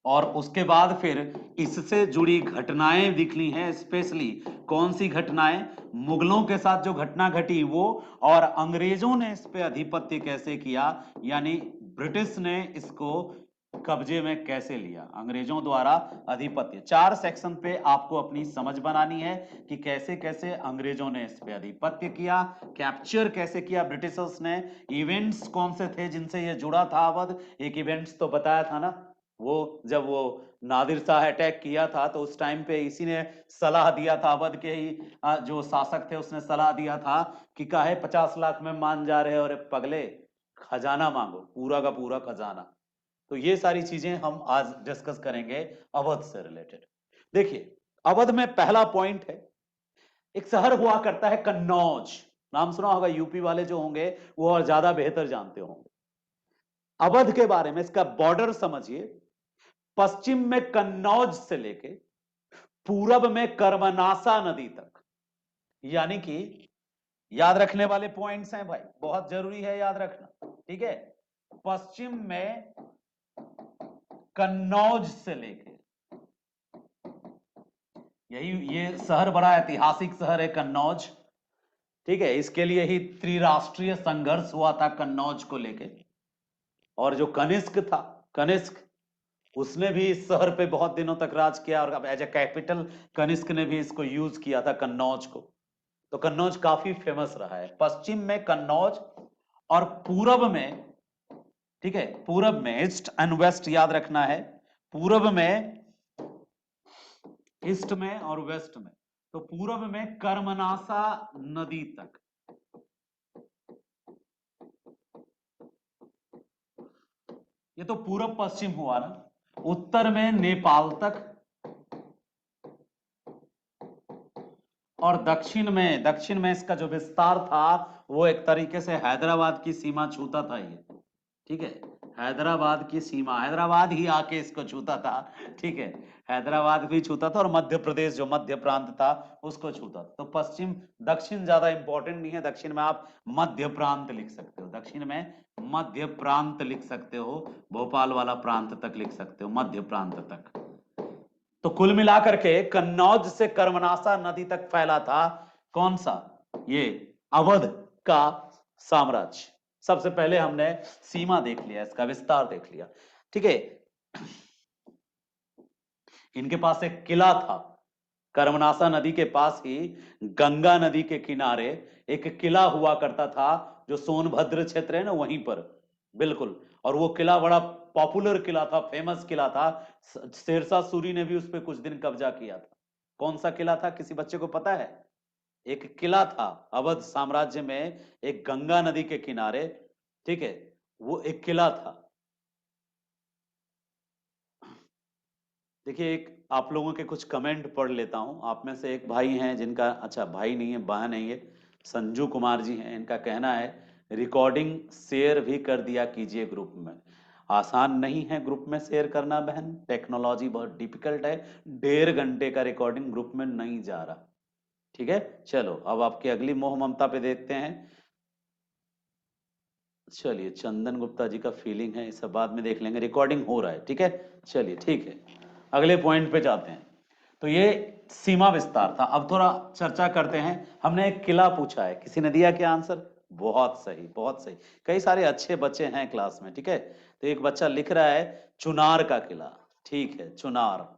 Speaker 1: और उसके बाद फिर इससे जुड़ी घटनाएं लिखनी है, स्पेशली कौन सी घटनाएं, मुगलों के साथ जो घटना घटी वो, और अंग्रेजों ने इस पे अधिपत्य कैसे किया, यानी ब्रिटिश ने इसको कब्जे में कैसे लिया, अंग्रेजों द्वारा अधिपत्य। 4 सेक्शन पे आपको अपनी समझ बनानी है कि कैसे कैसे अंग्रेजों ने इस पे अधिपत्य किया, कैप्चर कैसे किया ब्रिटिशर्स ने, इवेंट्स कौन से थे जिनसे ये जुड़ा था अवध। एक इवेंट्स तो बताया था ना, वो जब वो नादिर शाह अटैक किया था तो उस टाइम पे इसी ने सलाह दिया था, अवध के ही जो शासक थे उसने सलाह दिया था कि काहे 50 लाख में मान जा रहे हो, अरे पगले, खजाना मांगो, पूरा का पूरा खजाना। तो ये सारी चीजें हम आज डिस्कस करेंगे अवध से रिलेटेड। देखिए, अवध में पहला पॉइंट है, एक शहर हुआ करता है कन्नौज। नाम सुना होगा, यूपी वाले जो होंगे वो और ज्यादा बेहतर जानते होंगे अवध के बारे में। इसका बॉर्डर समझिए, पश्चिम में कन्नौज से लेके पूरब में कर्मनासा नदी तक। यानी कि याद रखने वाले पॉइंट्स हैं भाई, बहुत जरूरी है याद रखना, ठीक है। पश्चिम में कन्नौज से लेके, यही ये शहर बड़ा ऐतिहासिक शहर है कन्नौज, ठीक है। इसके लिए ही त्रिराष्ट्रीय संघर्ष हुआ था कन्नौज को लेके। और जो कनिष्क था, कनिष्क, उसने भी इस शहर पे बहुत दिनों तक राज किया, और अब एज ए कैपिटल कनिष्क ने भी इसको यूज किया था कन्नौज को। तो कन्नौज काफी फेमस रहा है। पश्चिम में कन्नौज और पूरब में, ठीक है, पूरब में, ईस्ट एंड वेस्ट याद रखना है, पूरब में, ईस्ट में और वेस्ट में, तो पूरब में कर्मनासा नदी तक। ये तो पूरब पश्चिम हुआ ना। उत्तर में नेपाल तक, और दक्षिण में इसका जो विस्तार था वो एक तरीके से हैदराबाद की सीमा छूता था ये, ठीक है। हैदराबाद की सीमा, हैदराबाद ही आके इसको छूता था, ठीक है। हैदराबाद भी छूता था, और मध्य प्रदेश जो मध्य प्रांत था उसको छूता था। तो पश्चिम, दक्षिण ज्यादा इंपॉर्टेंट नहीं है, दक्षिण में आप मध्य प्रांत लिख सकते हो, दक्षिण में मध्य प्रांत लिख सकते हो, भोपाल वाला प्रांत तक लिख सकते हो, मध्य प्रांत तक। तो कुल मिलाकर के कन्नौज से कर्मनासा नदी तक फैला था कौन सा, ये अवध का साम्राज्य। सबसे पहले हमने सीमा देख लिया, इसका विस्तार देख लिया, ठीक है। इनके पास एक किला था, कर्मनासा नदी के पास ही गंगा नदी के किनारे एक किला हुआ करता था, जो सोनभद्र क्षेत्र है ना वहीं पर, बिल्कुल। और वो किला बड़ा पॉपुलर किला था, फेमस किला था। शेरशाह सूरी ने भी उस पर कुछ दिन कब्जा किया था। कौन सा किला था, किसी बच्चे को पता है? एक किला था अवध साम्राज्य में, एक गंगा नदी के किनारे, ठीक है, वो एक किला था। देखिए, एक आप लोगों के कुछ कमेंट पढ़ लेता हूं। आप में से एक भाई हैं जिनका, अच्छा भाई नहीं है, बहन है ये, संजू कुमार जी हैं। इनका कहना है रिकॉर्डिंग शेयर भी कर दिया कीजिए ग्रुप में। आसान नहीं है ग्रुप में शेयर करना बहन, टेक्नोलॉजी बहुत डिफिकल्ट है, 1.5 घंटे का रिकॉर्डिंग ग्रुप में नहीं जा रहा, ठीक है। चलो अब आपकी अगली मोह ममता पे देखते हैं। चलिए, चंदन गुप्ता जी का फीलिंग है, इसे बाद में देख लेंगे, रिकॉर्डिंग हो रहा है, ठीक है। चलिए ठीक है, अगले पॉइंट पे जाते हैं। तो ये सीमा विस्तार था। अब थोड़ा चर्चा करते हैं। हमने एक किला पूछा है, किसी ने दिया क्या आंसर? बहुत सही, बहुत सही। कई सारे अच्छे बच्चे हैं क्लास में, ठीक है। तो एक बच्चा लिख रहा है चुनार का किला, ठीक है, चुनार,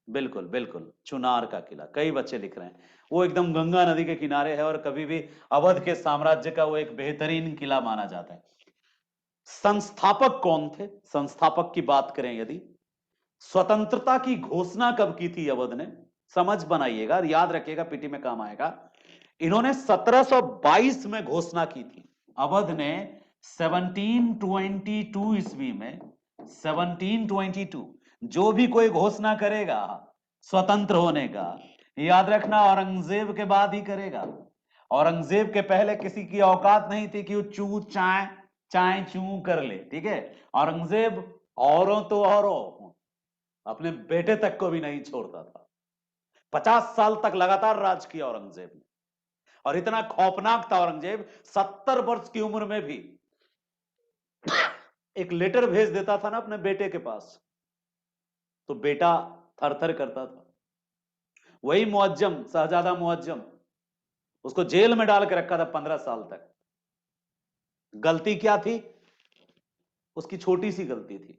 Speaker 1: बिल्कुल बिल्कुल, चुनार का किला, कई बच्चे लिख रहे हैं। वो एकदम गंगा नदी के किनारे है, और कभी भी अवध के साम्राज्य का वो एक बेहतरीन किला माना जाता है। संस्थापक कौन थे? संस्थापक की बात करें यदि, स्वतंत्रता की घोषणा कब की थी अवध ने? समझ बनाइएगा, याद रखिएगा, पीटी में काम आएगा। इन्होंने 1722 में घोषणा की थी। अवध ने 1722 ईस्वी में, 1722, जो भी कोई घोषणा करेगा स्वतंत्र होने का, याद रखना औरंगजेब के बाद ही करेगा। औरंगजेब के पहले किसी की औकात नहीं थी कि वो चू चाय चाय चू कर ले, ठीक है। औरंगजेब औरों तो औरों, अपने बेटे तक को भी नहीं छोड़ता था। 50 साल तक लगातार राज किया औरंगजेब ने, और इतना खौफनाक था औरंगजेब, 70 वर्ष की उम्र में भी एक लेटर भेज देता था ना अपने बेटे के पास, तो बेटा थर थर करता था। वही मुअज्जम, शहजादा मुअज्जम, उसको जेल में डाल के रखा था 15 साल तक। गलती क्या थी? उसकी छोटी सी गलती थी,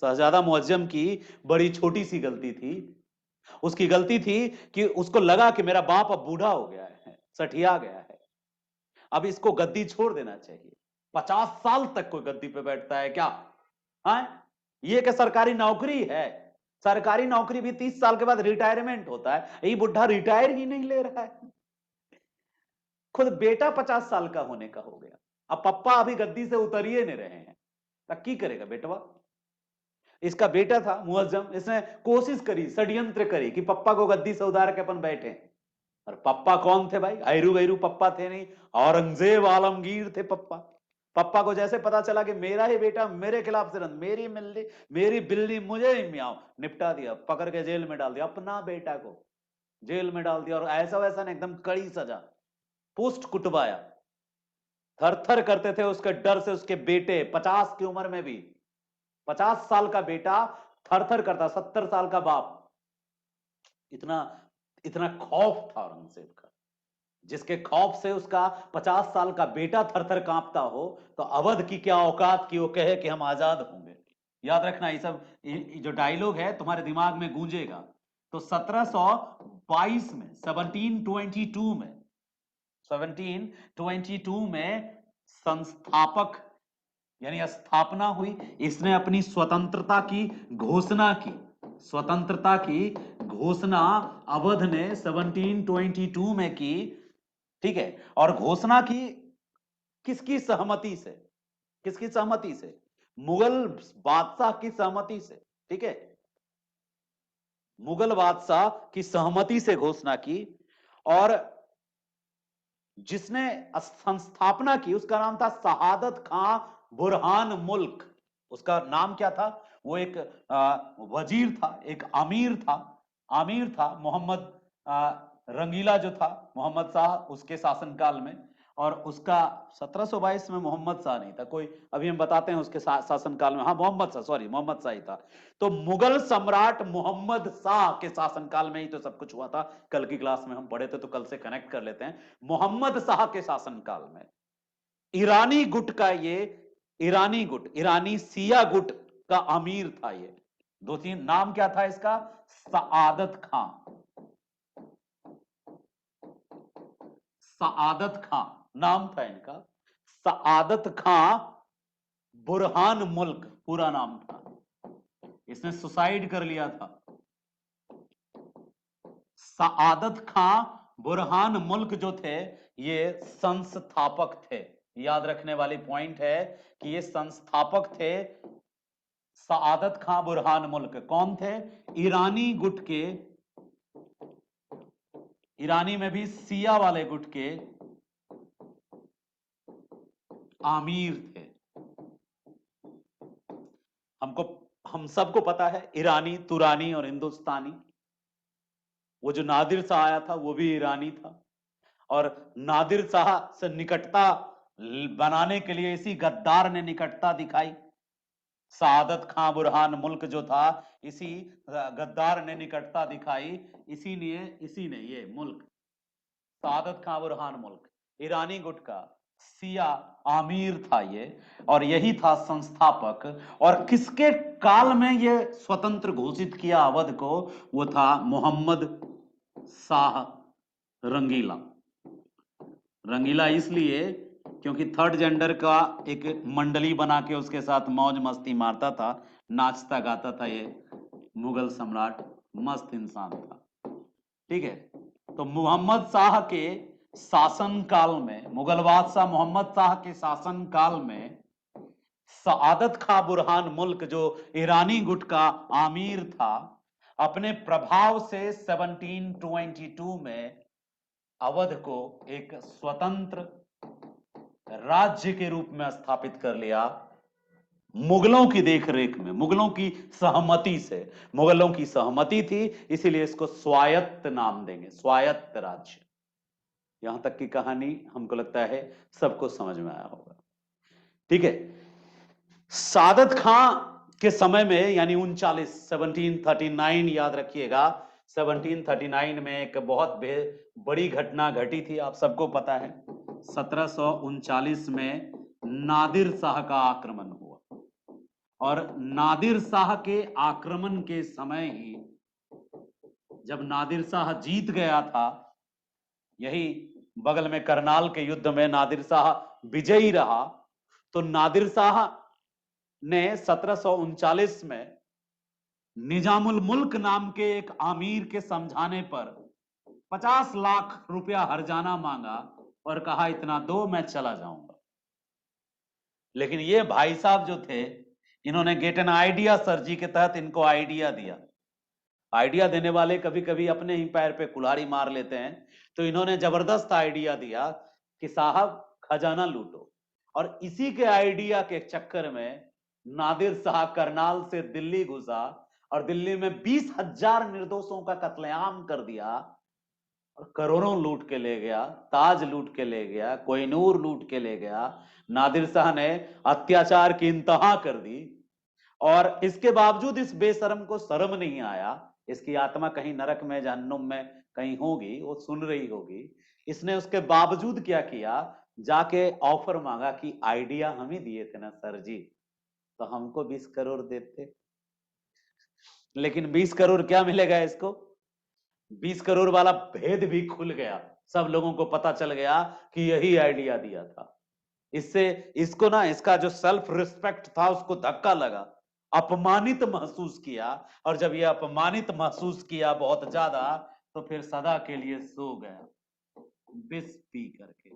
Speaker 1: शहजादा मुअज्जम की बड़ी छोटी सी गलती थी। उसकी गलती थी कि उसको लगा कि मेरा बाप अब बूढ़ा हो गया है, सठिया गया है, अब इसको गद्दी छोड़ देना चाहिए। 50 साल तक कोई गद्दी पे बैठता है क्या? हाँ, ये क्या सरकारी नौकरी है? सरकारी नौकरी भी 30 साल के बाद रिटायरमेंट होता है, ये बुढ़ा रिटायर ही नहीं ले रहा है। खुद बेटा 50 साल का होने का हो गया, अब पप्पा अभी गद्दी से उतर ही नहीं रहे हैं, तब की करेगा बेटवा? इसका बेटा था मुअज्जम, इसने कोशिश करी, षड्यंत्र करी कि पप्पा को गद्दी से उतार के अपन बैठे। और पप्पा कौन थे भाई? हैरू गैरू पप्पा थे नहीं, औरंगजेब आलमगीर थे पप्पा। पप्पा को जैसे पता चला कि मेरा ही बेटा मेरे खिलाफ से मेरी मिल्ली मेरी बिल्ली मुझे ही मियाओ, निपटा दिया, पकड़ के जेल में डाल दिया, अपना बेटा को जेल में डाल दिया। और ऐसा वैसा नहीं, एकदम कड़ी सजा, पोस्ट कुटवाया। थर थर करते थे उसके डर से उसके बेटे, 50 की उम्र में भी, 50 साल का बेटा थर थर करता, 70 साल का बाप। इतना इतना खौफ था औरंगजेब का, जिसके खौफ से उसका 50 साल का बेटा थर थर कांपता हो, तो अवध की क्या औकात की वो कहे कि हम आजाद होंगे। याद रखना, ये सब जो डायलॉग है तुम्हारे दिमाग में गूंजेगा। तो 1722 में, 1722 में संस्थापक यानी स्थापना हुई। इसने अपनी स्वतंत्रता की घोषणा की, स्वतंत्रता की घोषणा अवध ने 1722 में की, ठीक है। और घोषणा की किसकी सहमति से? किसकी सहमति से? मुगल बादशाह की सहमति से, ठीक है। मुगल बादशाह की सहमति से घोषणा की। और जिसने संस्थापना की उसका नाम था शहादत खां बुरहान मुल्क। उसका नाम क्या था? वो एक वजीर था, एक आमिर था मोहम्मद रंगीला जो था, मोहम्मद शाह उसके शासनकाल में। और उसका 1722 में मोहम्मद शाह नहीं था कोई, अभी हम बताते हैं उसके शासनकाल में। हाँ, मोहम्मद शाह ही था। तो मुगल सम्राट मोहम्मद शाह के शासनकाल में ही तो सब कुछ हुआ था। कल की क्लास में हम पढ़े थे, तो कल से कनेक्ट कर लेते हैं। मोहम्मद शाह के शासनकाल में ईरानी गुट का ईरानी सिया गुट का अमीर था ये। दो तीन नाम क्या था इसका? सआदत खां। सआदत खां नाम था इनका। सआदत खां बुरहान मुल्क पूरा नाम था। इसने सुसाइड कर लिया था। सआदत खां बुरहान मुल्क जो थे, ये संस्थापक थे। याद रखने वाली पॉइंट है कि ये संस्थापक थे। सआदत खां बुरहान मुल्क कौन थे? ईरानी गुट के, ईरानी में भी सिया वाले गुट के आमिर थे। हम सबको पता है ईरानी, तुरानी और हिंदुस्तानी। वो जो नादिर शाह आया था वो भी ईरानी था। और नादिर शाह से निकटता बनाने के लिए इसी गद्दार ने निकटता दिखाई। सआदत खां बुरहान मुल्क जो था, इसी गद्दार ने निकटता दिखाई। इसी ने ये मुल्क, सआदत खां बुरहान मुल्क, ईरानी गुट का सिया आमिर था ये, और यही था संस्थापक। और किसके काल में ये स्वतंत्र घोषित किया अवध को? वो था मोहम्मद शाह रंगीला। रंगीला इसलिए क्योंकि थर्ड जेंडर का एक मंडली बना के उसके साथ मौज मस्ती मारता था, नाचता गाता था ये मुगल सम्राट। मस्त इंसान था, ठीक है। तो मोहम्मद शाह के शासन काल में, मुगल बादशाह मोहम्मद शाह के शासन काल में, सआदत खां बुरहान मुल्क जो ईरानी गुट का आमिर था, अपने प्रभाव से 1722 में अवध को एक स्वतंत्र राज्य के रूप में स्थापित कर लिया। मुगलों की देखरेख में, मुगलों की सहमति से। मुगलों की सहमति थी, इसीलिए इसको स्वायत्त नाम देंगे, स्वायत्त राज्य। यहां तक की कहानी हमको लगता है सबको समझ में आया होगा, ठीक है। सादत खां के समय में, यानी 1739, याद रखिएगा 1739 में एक बहुत बड़ी घटना घटी थी, आप सबको पता है। 1739 में नादिर शाह का आक्रमण हुआ। और नादिर शाह के आक्रमण के समय ही, जब नादिर शाह जीत गया था, यही बगल में करनाल के युद्ध में नादिर शाह विजयी रहा, तो नादिर शाह ने 1739 में निजामुल मुल्क नाम के एक आमिर के समझाने पर 50 लाख रुपया हर्जाना मांगा और कहा इतना दो मैं चला जाऊंगा। लेकिन ये भाई साहब जो थे, इन्होंने गेट एन आइडिया सर जी के तहत इनको आइडिया दिया। आइडिया देने वाले कभी कभी अपने ही पैर पे कुल्हाड़ी मार लेते हैं, तो इन्होंने जबरदस्त आइडिया दिया कि साहब खजाना लूटो। और इसी के आइडिया के चक्कर में नादिर शाह करनाल से दिल्ली घुसा और दिल्ली में 20,000 निर्दोषों का कत्लेआम कर दिया और करोड़ों लूट के ले गया, ताज लूट के ले गया, कोहिनूर लूट के ले गया। नादिर शाह ने अत्याचार की इंतहा कर दी और इसके बावजूद इस बेशरम को शर्म नहीं आया। इसकी आत्मा कहीं नरक में, जहन्नुम में कहीं होगी, वो सुन रही होगी। इसने उसके बावजूद क्या किया, जाके ऑफर मांगा कि आइडिया हम ही दिए थे ना सर जी, तो हमको 20 करोड़ देते। लेकिन 20 करोड़ क्या मिलेगा इसको? 20 करोड़ वाला भेद भी खुल गया, सब लोगों को पता चल गया कि यही आइडिया दिया था। इससे इसको ना, इसका जो सेल्फ रिस्पेक्ट था उसको धक्का लगा, अपमानित महसूस किया। और जब ये अपमानित महसूस किया बहुत ज्यादा, तो फिर सदा के लिए सो गया, विष पी करके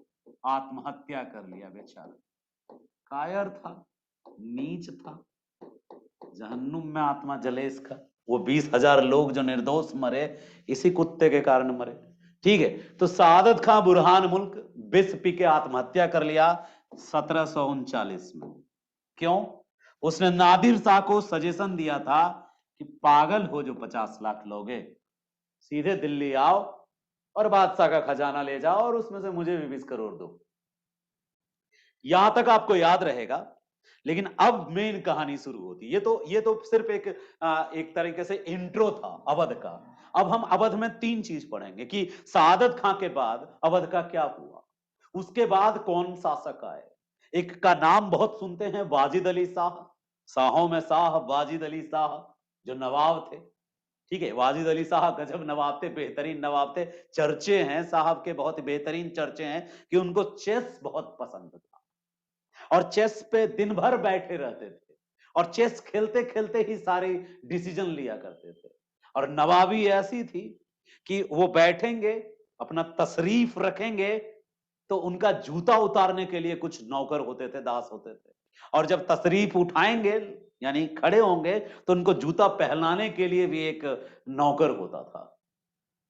Speaker 1: आत्महत्या कर लिया बेचारा। कायर था, नीच था, जहन्नुम में आत्मा जले इसका। वो 20,000 लोग जो निर्दोष मरे, इसी कुत्ते के कारण मरे। ठीक है, तो सआदत खां बुरहान मुल्क विष पी के आत्महत्या कर लिया 1739 में। क्यों? उसने नादिर शाह को सजेशन दिया था कि पागल हो जो 50 लाख लोगे, सीधे दिल्ली आओ और बादशाह का खजाना ले जाओ और उसमें से मुझे भी 20 करोड़ दो। यहां तक आपको याद रहेगा। लेकिन अब मेन कहानी शुरू होती है। ये तो सिर्फ एक तरीके से इंट्रो था अवध का। अब हम अवध में 3 चीज पढ़ेंगे कि सआदत खां के बाद अवध का क्या हुआ, उसके बाद कौन शासक आए। एक का नाम बहुत सुनते हैं, वाजिद अली शाह, शाहों में शाह वाजिद अली शाह, जो नवाब थे। ठीक है, वाजिद अली शाह गजब नवाब थे, बेहतरीन नवाब थे। चर्चे हैं साहब के, बहुत बेहतरीन चर्चे हैं कि उनको चेस बहुत पसंद था और चेस पे दिन भर बैठे रहते थे और चेस खेलते खेलते ही सारे डिसीजन लिया करते थे। और नवाबी ऐसी थी कि वो बैठेंगे, अपना तशरीफ रखेंगे, तो उनका जूता उतारने के लिए कुछ नौकर होते थे, दास होते थे। और जब तशरीफ उठाएंगे यानी खड़े होंगे, तो उनको जूता पहनाने के लिए भी एक नौकर होता था।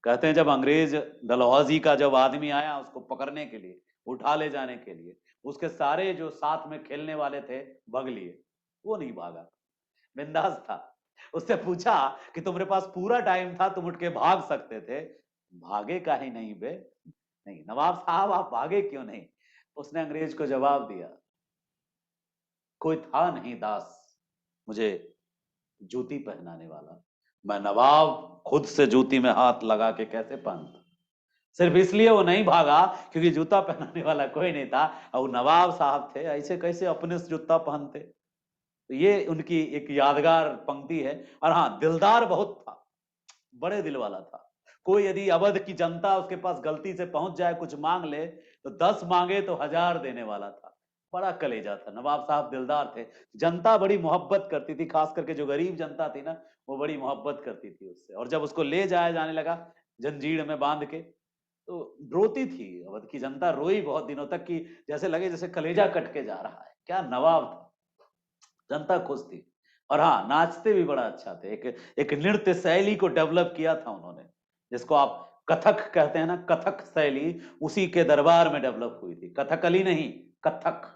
Speaker 1: कहते हैं जब अंग्रेज डलहौजी का जब आदमी आया उसको पकड़ने के लिए, उठा ले जाने के लिए, उसके सारे जो साथ में खेलने वाले थे भाग लिए, वो नहीं भागा, बिंदास था। उससे पूछा कि तुम्हारे पास पूरा टाइम था, तुम उठ के भाग सकते थे, भागे काहे नहीं बे? नहीं नवाब साहब आप भागे क्यों नहीं? उसने अंग्रेज को जवाब दिया, कोई था नहीं दास मुझे जूती पहनाने वाला, मैं नवाब खुद से जूती में हाथ लगा के कैसे पहनता। सिर्फ इसलिए वो नहीं भागा क्योंकि जूता पहनाने वाला कोई नहीं था और वो नवाब साहब थे, ऐसे कैसे अपने से जूता पहनते। तो ये उनकी एक यादगार पंक्ति है। और हाँ, दिलदार बहुत था, बड़े दिल वाला था। कोई यदि अवध की जनता उसके पास गलती से पहुंच जाए, कुछ मांग ले, तो 10 मांगे तो 1000 देने वाला था। बड़ा कलेजा था, नवाब साहब दिलदार थे। जनता बड़ी मोहब्बत करती थी, खास करके जो गरीब जनता थी ना, वो बड़ी मोहब्बत करती थी उससे। और जब उसको ले जाया जाने लगा जंजीर में बांध के, तो रोती थी अवध की जनता, रोई बहुत दिनों तक कि जैसे लगे जैसे कलेजा कट के जा रहा है। क्या नवाब था, जनता खुश थी। और हाँ, नाचते भी बड़ा अच्छा थे। एक नृत्य शैली को डेवलप किया था उन्होंने, जिसको आप कथक कहते हैं ना, कथक शैली उसी के दरबार में डेवलप हुई थी। कथकली नहीं, कथक।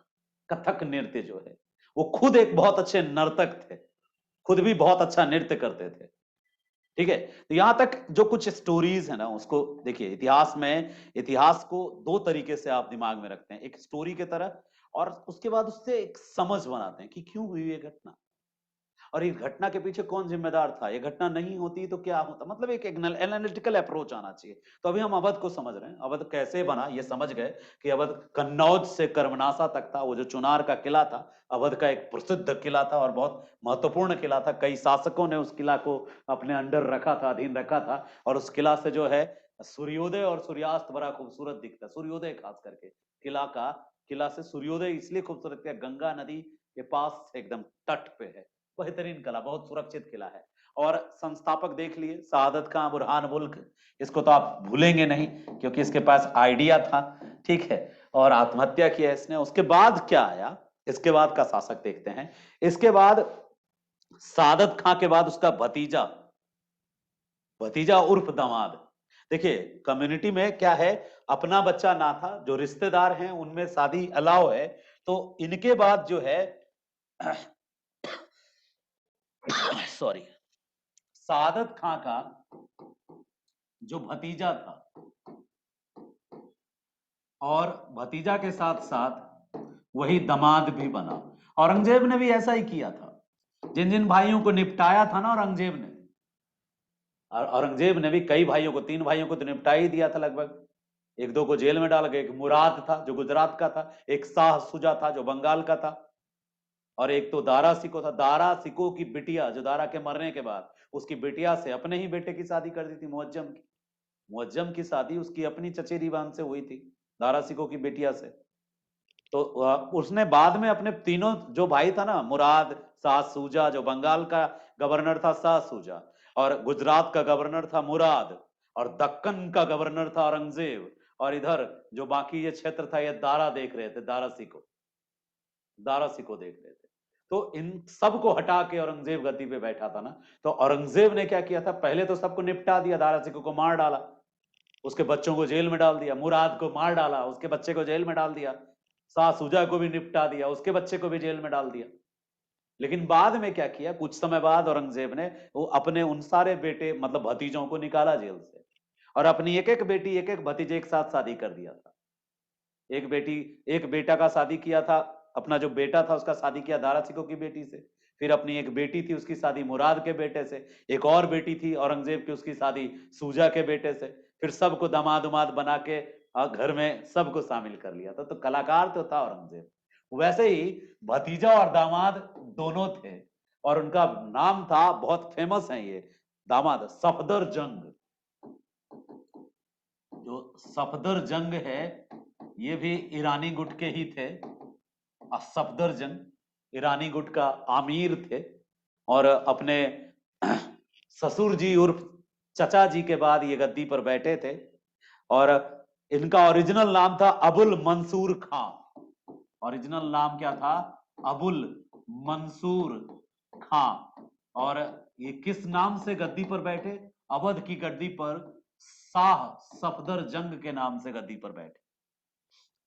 Speaker 1: कथक नृत्य जो है, वो खुद एक बहुत अच्छे नर्तक थे, खुद भी बहुत अच्छा नृत्य करते थे। ठीक है, तो यहां तक जो कुछ स्टोरीज है ना, उसको देखिए। इतिहास में, इतिहास को 2 तरीके से आप दिमाग में रखते हैं, एक स्टोरी की तरह, और उसके बाद उससे एक समझ बनाते हैं कि क्यों हुई ये घटना, और इस घटना के पीछे कौन जिम्मेदार था। ये घटना नहीं होती तो क्या होता, मतलब एक एनालिटिकल अप्रोच आना चाहिए। तो अभी हम अवध को समझ रहे हैं, अवध कैसे बना ये समझ गए कि अवध कन्नौज से कर्मनाशा तक था। वो जो चुनार का किला था, अवध का एक प्रसिद्ध किला था और बहुत महत्वपूर्ण किला था। कई शासकों ने उस किला को अपने अंडर रखा था, अधीन रखा था। और उस किला से जो है सूर्योदय और सूर्यास्त बड़ा खूबसूरत दिखता है। सूर्योदय खास करके किला से सूर्योदय इसलिए खूबसूरत है, गंगा नदी के पास एकदम तट पे है। बेहतरीन किला, बहुत सुरक्षित किला है। और संस्थापक देख लिए, सआदत खां बुरहान मुल्क, इसको तो आप भूलेंगे नहीं क्योंकि इसके पास आइडिया था। ठीक है, और आत्महत्या किया इसने। उसके बाद क्या आया, इसके बाद का शासक देखते हैं। इसके बाद सादत खां के बाद उसका भतीजा, भतीजा उर्फ दामाद। देखिए कम्युनिटी में क्या है, अपना बच्चा ना था, जो रिश्तेदार हैं उनमें शादी अलाउ है, तो इनके बाद जो है सॉरी, सादत खां का जो भतीजा था, और भतीजा के साथ साथ वही दामाद भी बना। औरंगजेब ने भी ऐसा ही किया था, जिन जिन भाइयों को निपटाया था ना औरंगजेब ने, और औरंगजेब ने भी कई भाइयों को, 3 भाइयों को तो निपटा ही दिया था लगभग, 1-2 को जेल में डाल गए। एक मुराद था जो गुजरात का था, एक शाह सुजा था जो बंगाल का था, और एक तो दारा सिको था। दारा सिको की बिटिया, जो दारा के मरने के बाद उसकी बिटिया से अपने ही बेटे की शादी कर दी थी, मुअज्जम की। मुअज्जम की शादी उसकी अपनी चचेरी बहन से हुई थी, दारा सिको की बिटिया से। तो उसने बाद में अपने तीनों जो भाई था ना, मुराद, शाह सूजा, जो बंगाल का गवर्नर था शाह सूजा, और गुजरात का गवर्नर था मुराद, और दक्कन का गवर्नर था औरंगजेब, और इधर जो बाकी ये क्षेत्र था, ये दारा देख रहे थे, दारा सिको, दारा सिको देख रहे थे। तो इन सबको हटा के औरंगजेब गद्दी पे बैठा था ना, तो औरंगजेब ने क्या किया था, पहले तो सबको निपटा दिया, दारा सिको को मार डाला, उसके बच्चों को जेल में डाल दिया, मुराद को मार डाला, उसके बच्चे को जेल में डाल दिया, शाह सुजा को भी निपटा दिया, उसके बच्चे को भी जेल में डाल दिया। लेकिन बाद में क्या किया, कुछ समय बाद औरंगजेब ने वो अपने उन सारे बेटे मतलब भतीजों को निकाला जेल से, और अपनी एक एक बेटी, एक एक भतीजे एक साथ शादी कर दिया था। एक बेटी, एक बेटा का शादी किया था, अपना जो बेटा था उसका शादी किया दारा सिको की बेटी से, फिर अपनी एक बेटी थी उसकी शादी मुराद के बेटे से, एक और बेटी थी औरंगजेब की, उसकी शादी सूजा के बेटे से, फिर सबको दामाद उमाद बना के घर में सबको शामिल कर लिया था। तो कलाकार तो था औरंगजेब। वैसे ही भतीजा और दामाद दोनों थे, और उनका नाम था, बहुत फेमस है ये दामाद, सफदर जंग। जो सफदर जंग है ये भी ईरानी गुट के ही थे। सफदर जंग ईरानी गुट का आमिर थे, और अपने ससुर जी उर्फ चचा जी के बाद ये गद्दी पर बैठे थे, और इनका ओरिजिनल नाम था अबुल मंसूर खां। ओरिजिनल नाम क्या था, अबुल मंसूर खां। और ये किस नाम से गद्दी पर बैठे, अवध की गद्दी पर शाह सफदर जंग के नाम से गद्दी पर बैठे,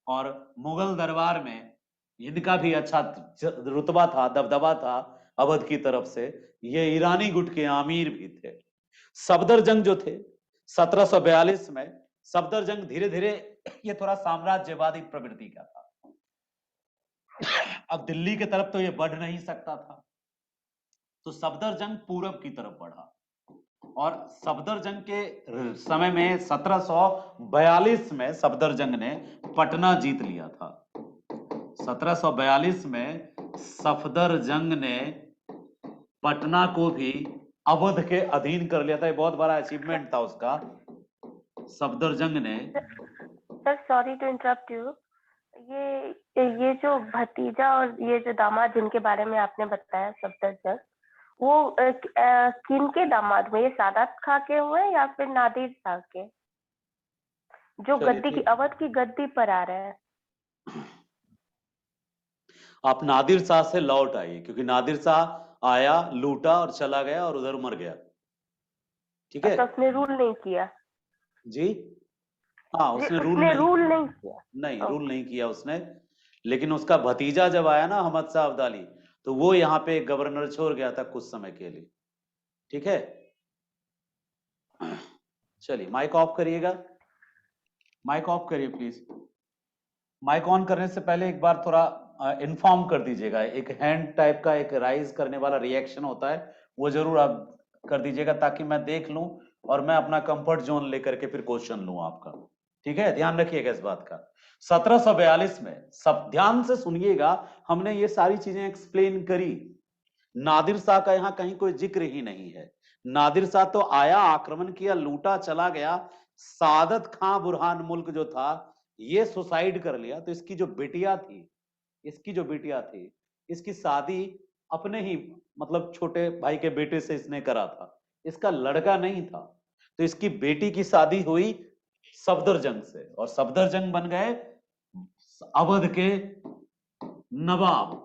Speaker 1: और मुगल दरबार में इनका भी अच्छा रुतबा था, दबदबा था अवध की तरफ से। ये ईरानी गुट के आमिर भी थे। सफदर जंग जो थे 1742 में, सफदर जंग धीरे धीरे ये थोड़ा साम्राज्यवादी प्रवृत्ति का था। अब दिल्ली की तरफ तो ये बढ़ नहीं सकता था, तो सफदर जंग पूरब की तरफ बढ़ा, और सफदर जंग के समय में 1742 में सफदर जंग ने पटना जीत लिया था। 1742 में सफदर जंग ने पटना को भी अवध के अधीन कर लिया था। ये बहुत बड़ा अचीवमेंट था उसका, सफदर जंग ने।
Speaker 2: Sir sorry to interrupt you, ये जो भतीजा और ये जो दामाद जिनके बारे में आपने बताया सफदर जंग, वो किन के दामाद हुए, ये सादात खां के हुए या फिर नादिर शाह के, जो गद्दी की, अवध की गद्दी पर आ रहे हैं?
Speaker 1: आप नादिर शाह से लौट आइए, क्योंकि नादिर शाह आया, लूटा और चला गया और उधर मर गया। ठीक है,
Speaker 2: अच्छा, उसने रूल नहीं किया?
Speaker 1: जी हाँ, उसने रूल
Speaker 2: उसने
Speaker 1: नहीं
Speaker 2: रूल
Speaker 1: किया,
Speaker 2: नहीं किया?
Speaker 1: नहीं रूल नहीं किया उसने। लेकिन उसका भतीजा जब आया ना, अहमद शाह अब्दाली, तो वो यहाँ पे गवर्नर छोड़ गया था कुछ समय के लिए। ठीक है, चलिए माइक ऑफ करिएगा, माइक ऑफ करिए प्लीज। माइक ऑन करने से पहले एक बार थोड़ा इन्फॉर्म कर दीजिएगा, एक हैंड टाइप का एक राइज करने वाला रिएक्शन होता है, वो जरूर आप कर दीजिएगा, ताकि मैं देख लूं और मैं अपना कंफर्ट जोन लेकर के फिर क्वेश्चन लूं आपका। ठीक है, ध्यान रखिएगा इस बात का। 1742 में, सब ध्यान से सुनिएगा, हमने ये सारी चीजें एक्सप्लेन करी। नादिर शाह का यहाँ कहीं कोई जिक्र ही नहीं है। नादिर शाह तो आया, आक्रमण किया, लूटा, चला गया। सादत खां बुरहान मुल्क जो था, ये सुसाइड कर लिया। तो इसकी जो बिटिया थी, इसकी जो बिटिया थी, इसकी शादी अपने ही मतलब छोटे भाई के बेटे से इसने करा था, इसका लड़का नहीं था। तो इसकी बेटी की शादी हुई सफदर जंग से, और सफदर जंग बन गए अवध के नवाब,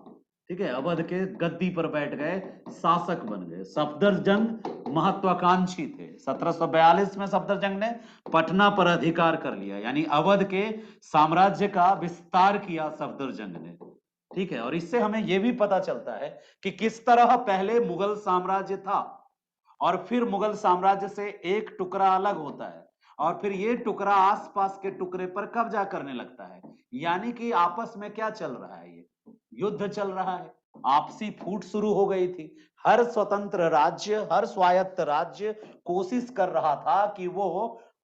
Speaker 1: ठीक है, अवध के गद्दी पर बैठ गए, शासक बन गए। सफदरजंग महत्वाकांक्षी थे। 1742 में सफदरजंग ने पटना पर अधिकार कर लिया, यानी अवध के साम्राज्य का विस्तार किया सफदरजंग ने, ठीक है। और इससे हमें यह भी पता चलता है कि किस तरह पहले मुगल साम्राज्य था और फिर मुगल साम्राज्य से एक टुकड़ा अलग होता है और फिर ये टुकड़ा आसपास के टुकड़े पर कब्जा करने लगता है, यानी कि आपस में क्या चल रहा है, ये युद्ध चल रहा है, आपसी फूट शुरू हो गई थी। हर स्वतंत्र राज्य, हर स्वायत्त राज्य कोशिश कर रहा था कि वो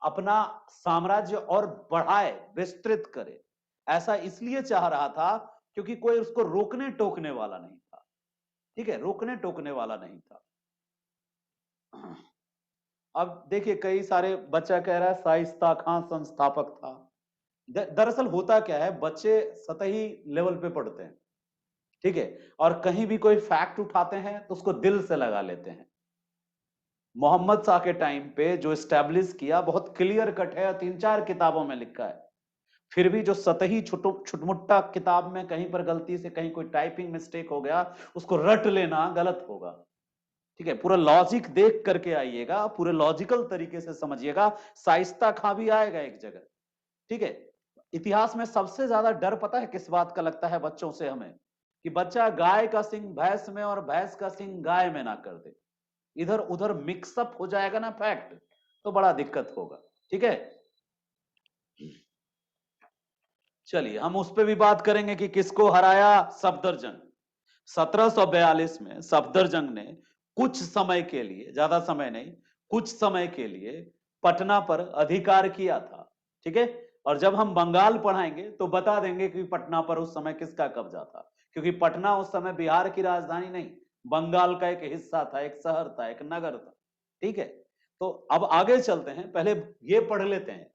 Speaker 1: अपना साम्राज्य और बढ़ाए, विस्तृत करे। ऐसा इसलिए चाह रहा था क्योंकि कोई उसको रोकने टोकने वाला नहीं था, ठीक है, रोकने टोकने वाला नहीं था। अब देखिए, कई सारे बच्चा कह रहा है शाइस्ता खां संस्थापक था। दरअसल होता क्या है, बच्चे सतही लेवल पे पढ़ते हैं, ठीक है, और कहीं भी कोई फैक्ट उठाते हैं तो उसको दिल से लगा लेते हैं। मोहम्मद शाह के टाइम पे जो एस्टैब्लिश किया बहुत क्लियर कट है, 3-4 किताबों में लिखा है। फिर भी जो सतही छुटमुट्टा किताब में कहीं पर गलती से कहीं कोई टाइपिंग मिस्टेक हो गया, उसको रट लेना गलत होगा, ठीक है। पूरा लॉजिक देख करके आइएगा, पूरे लॉजिकल तरीके से समझिएगा। शाइस्ता खां भी आएगा एक जगह, ठीक है। इतिहास में सबसे ज्यादा डर पता है किस बात का लगता है बच्चों से हमें, कि बच्चा गाय का सिंग भैंस में और भैंस का सिंग गाय में ना कर दे। इधर उधर मिक्सअप हो जाएगा ना फैक्ट, तो बड़ा दिक्कत होगा, ठीक है। चलिए हम उस पर भी बात करेंगे कि किसको हराया, सफदरजंग। 1742 में सफदरजंग ने कुछ समय के लिए, ज्यादा समय नहीं, कुछ समय के लिए पटना पर अधिकार किया था, ठीक है। और जब हम बंगाल पढ़ाएंगे तो बता देंगे कि पटना पर उस समय किसका कब्जा था, क्योंकि पटना उस समय बिहार की राजधानी नहीं, बंगाल का एक हिस्सा था, एक शहर था, एक नगर था, ठीक है। तो अब आगे चलते हैं, पहले ये पढ़ लेते हैं।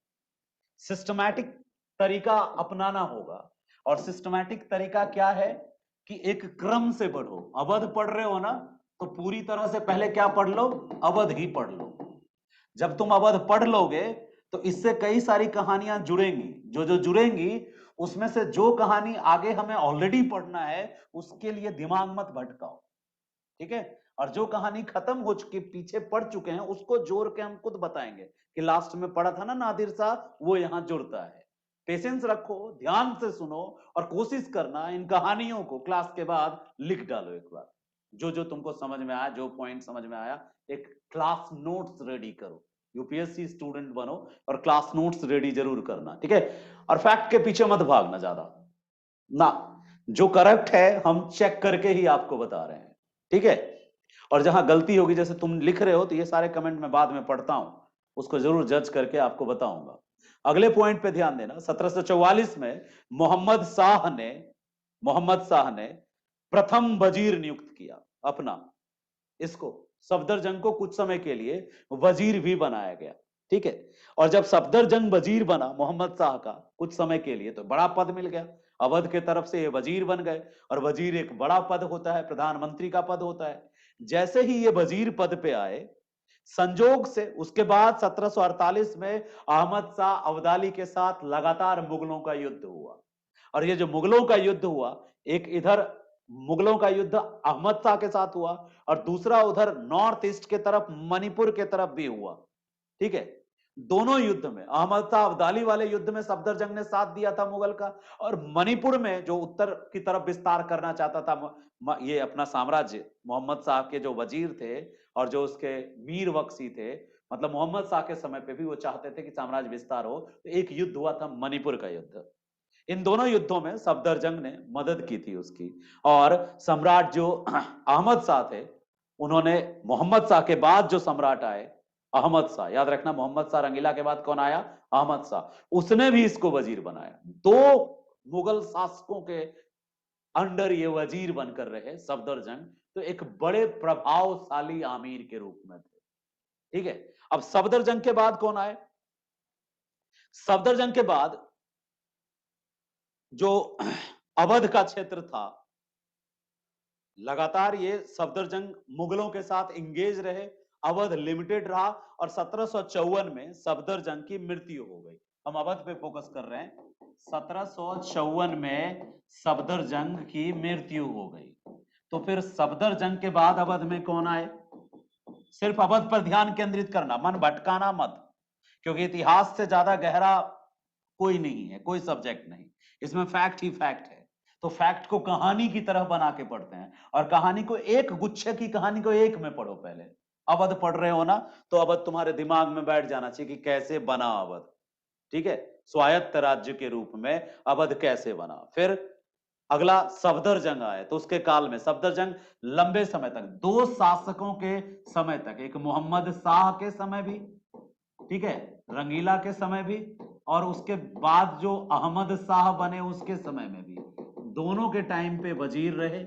Speaker 1: सिस्टमैटिक तरीका अपनाना होगा, और सिस्टमैटिक तरीका क्या है कि एक क्रम से पढ़ो। अवध पढ़ रहे हो ना, तो पूरी तरह से पहले क्या पढ़ लो, अवध ही पढ़ लो। जब तुम अवध पढ़ लोगे तो इससे कई सारी कहानियां जुड़ेंगी, जो जो जुड़ेंगी उसमें से जो कहानी आगे हमें ऑलरेडी पढ़ना है उसके लिए दिमाग मत भटकाओ, ठीक है। और जो कहानी खत्म हो चुकी, पीछे पढ़ चुके हैं, उसको जोड़ के हम खुद बताएंगे कि लास्ट में पढ़ा था ना नादिर शाह, वो यहां जुड़ता है। पेशेंस रखो, ध्यान से सुनो और कोशिश करना इन कहानियों को क्लास के बाद लिख डालो एक बार। जो जो तुमको समझ में आया, जो पॉइंट समझ में आया, एक क्लास नोट्स रेडी करो। यूपीएससी स्टूडेंट बनो और क्लास नोट्स रेडी जरूर करना, ठीक है। और फैक्ट के पीछे मत भागना ज्यादा ना, जो करेक्ट है हम चेक करके ही आपको बता रहे हैं, ठीक है। और जहां गलती होगी, जैसे तुम लिख रहे हो तो ये सारे कमेंट मैं बाद में पढ़ता हूं, उसको जरूर जज करके आपको बताऊंगा। अगले पॉइंट पे ध्यान देना। 1744 में मोहम्मद शाह ने प्रथम वजीर नियुक्त किया अपना। इसको, सफदरजंग को कुछ समय के लिए वजीर भी बनाया गया, ठीक है। और जब सफदरजंग वजीर बना मोहम्मद शाह का कुछ समय के लिए, तो बड़ा पद मिल गया, अवध के तरफ से ये वजीर बन गए। और वजीर एक बड़ा पद होता है, प्रधानमंत्री का पद होता है। जैसे ही ये वजीर पद पे आए, संजोग से उसके बाद 1748 में अहमद शाह अब्दाली के साथ लगातार मुगलों का युद्ध हुआ। और ये जो मुगलों का युद्ध हुआ, एक इधर मुगलों का युद्ध अहमद शाह के साथ हुआ और दूसरा उधर नॉर्थ ईस्ट के तरफ मणिपुर के तरफ भी हुआ, ठीक है। दोनों युद्ध में, अहमद शाह अब्दाली वाले युद्ध में सफदरजंग ने साथ दिया था मुगल का, और मणिपुर में जो उत्तर की तरफ विस्तार करना चाहता था ये अपना साम्राज्य, मोहम्मद शाह के जो वजीर थे और जो उसके मीर बख्शी थे, मतलब मोहम्मद शाह के समय पे भी वो चाहते थे कि साम्राज्य विस्तार हो, तो एक युद्ध हुआ था मणिपुर का युद्ध। इन दोनों युद्धों में सफदरजंग ने मदद की थी उसकी। और सम्राट जो अहमद शाह थे, उन्होंने मोहम्मद शाह के बाद जो सम्राट आए, अहमद शाह, याद रखना, मोहम्मद शाह रंगीला के बाद कौन आया, अहमद शाह, उसने भी इसको वजीर बनाया। दो मुगल शासकों के अंडर ये वजीर बनकर रहे सफदरजंग, तो एक बड़े प्रभावशाली आमिर के रूप में थे, ठीक है। अब सफदरजंग के बाद कौन आए, सफदरजंग के बाद जो अवध का क्षेत्र था, लगातार ये सफदरजंग मुगलों के साथ इंगेज रहे, अवध लिमिटेड रहा, और 1754 में सफदरजंग की मृत्यु हो गई। हम अवध पे फोकस कर रहे हैं। 1754 में सफदरजंग की मृत्यु हो गई। तो फिर सफदरजंग के बाद अवध में कौन आए? सिर्फ अवध पर ध्यान केंद्रित करना, मन भटकाना मत, क्योंकि इतिहास से ज्यादा गहरा कोई नहीं है, कोई सब्जेक्ट नहीं, इसमें फैक्ट ही फैक्ट है। तो फैक्ट को कहानी की तरह बना के पढ़ते हैं, और कहानी को एक गुच्छे की कहानी को एक में पढ़ो। पहले अवध पढ़ रहे हो ना, तो अवध तुम्हारे दिमाग में बैठ जाना चाहिए कि कैसे बना अवध। ठीक है, स्वायत्त राज्य के रूप में अवध कैसे बना। फिर अगला सफदरजंग आए, तो उसके काल में सफदरजंग लंबे समय तक, दो शासकों के समय तक, एक मोहम्मद शाह के समय भी, ठीक है, रंगीला के समय भी, और उसके बाद जो अहमद शाह बने उसके समय में भी, दोनों के टाइम पे वजीर रहे।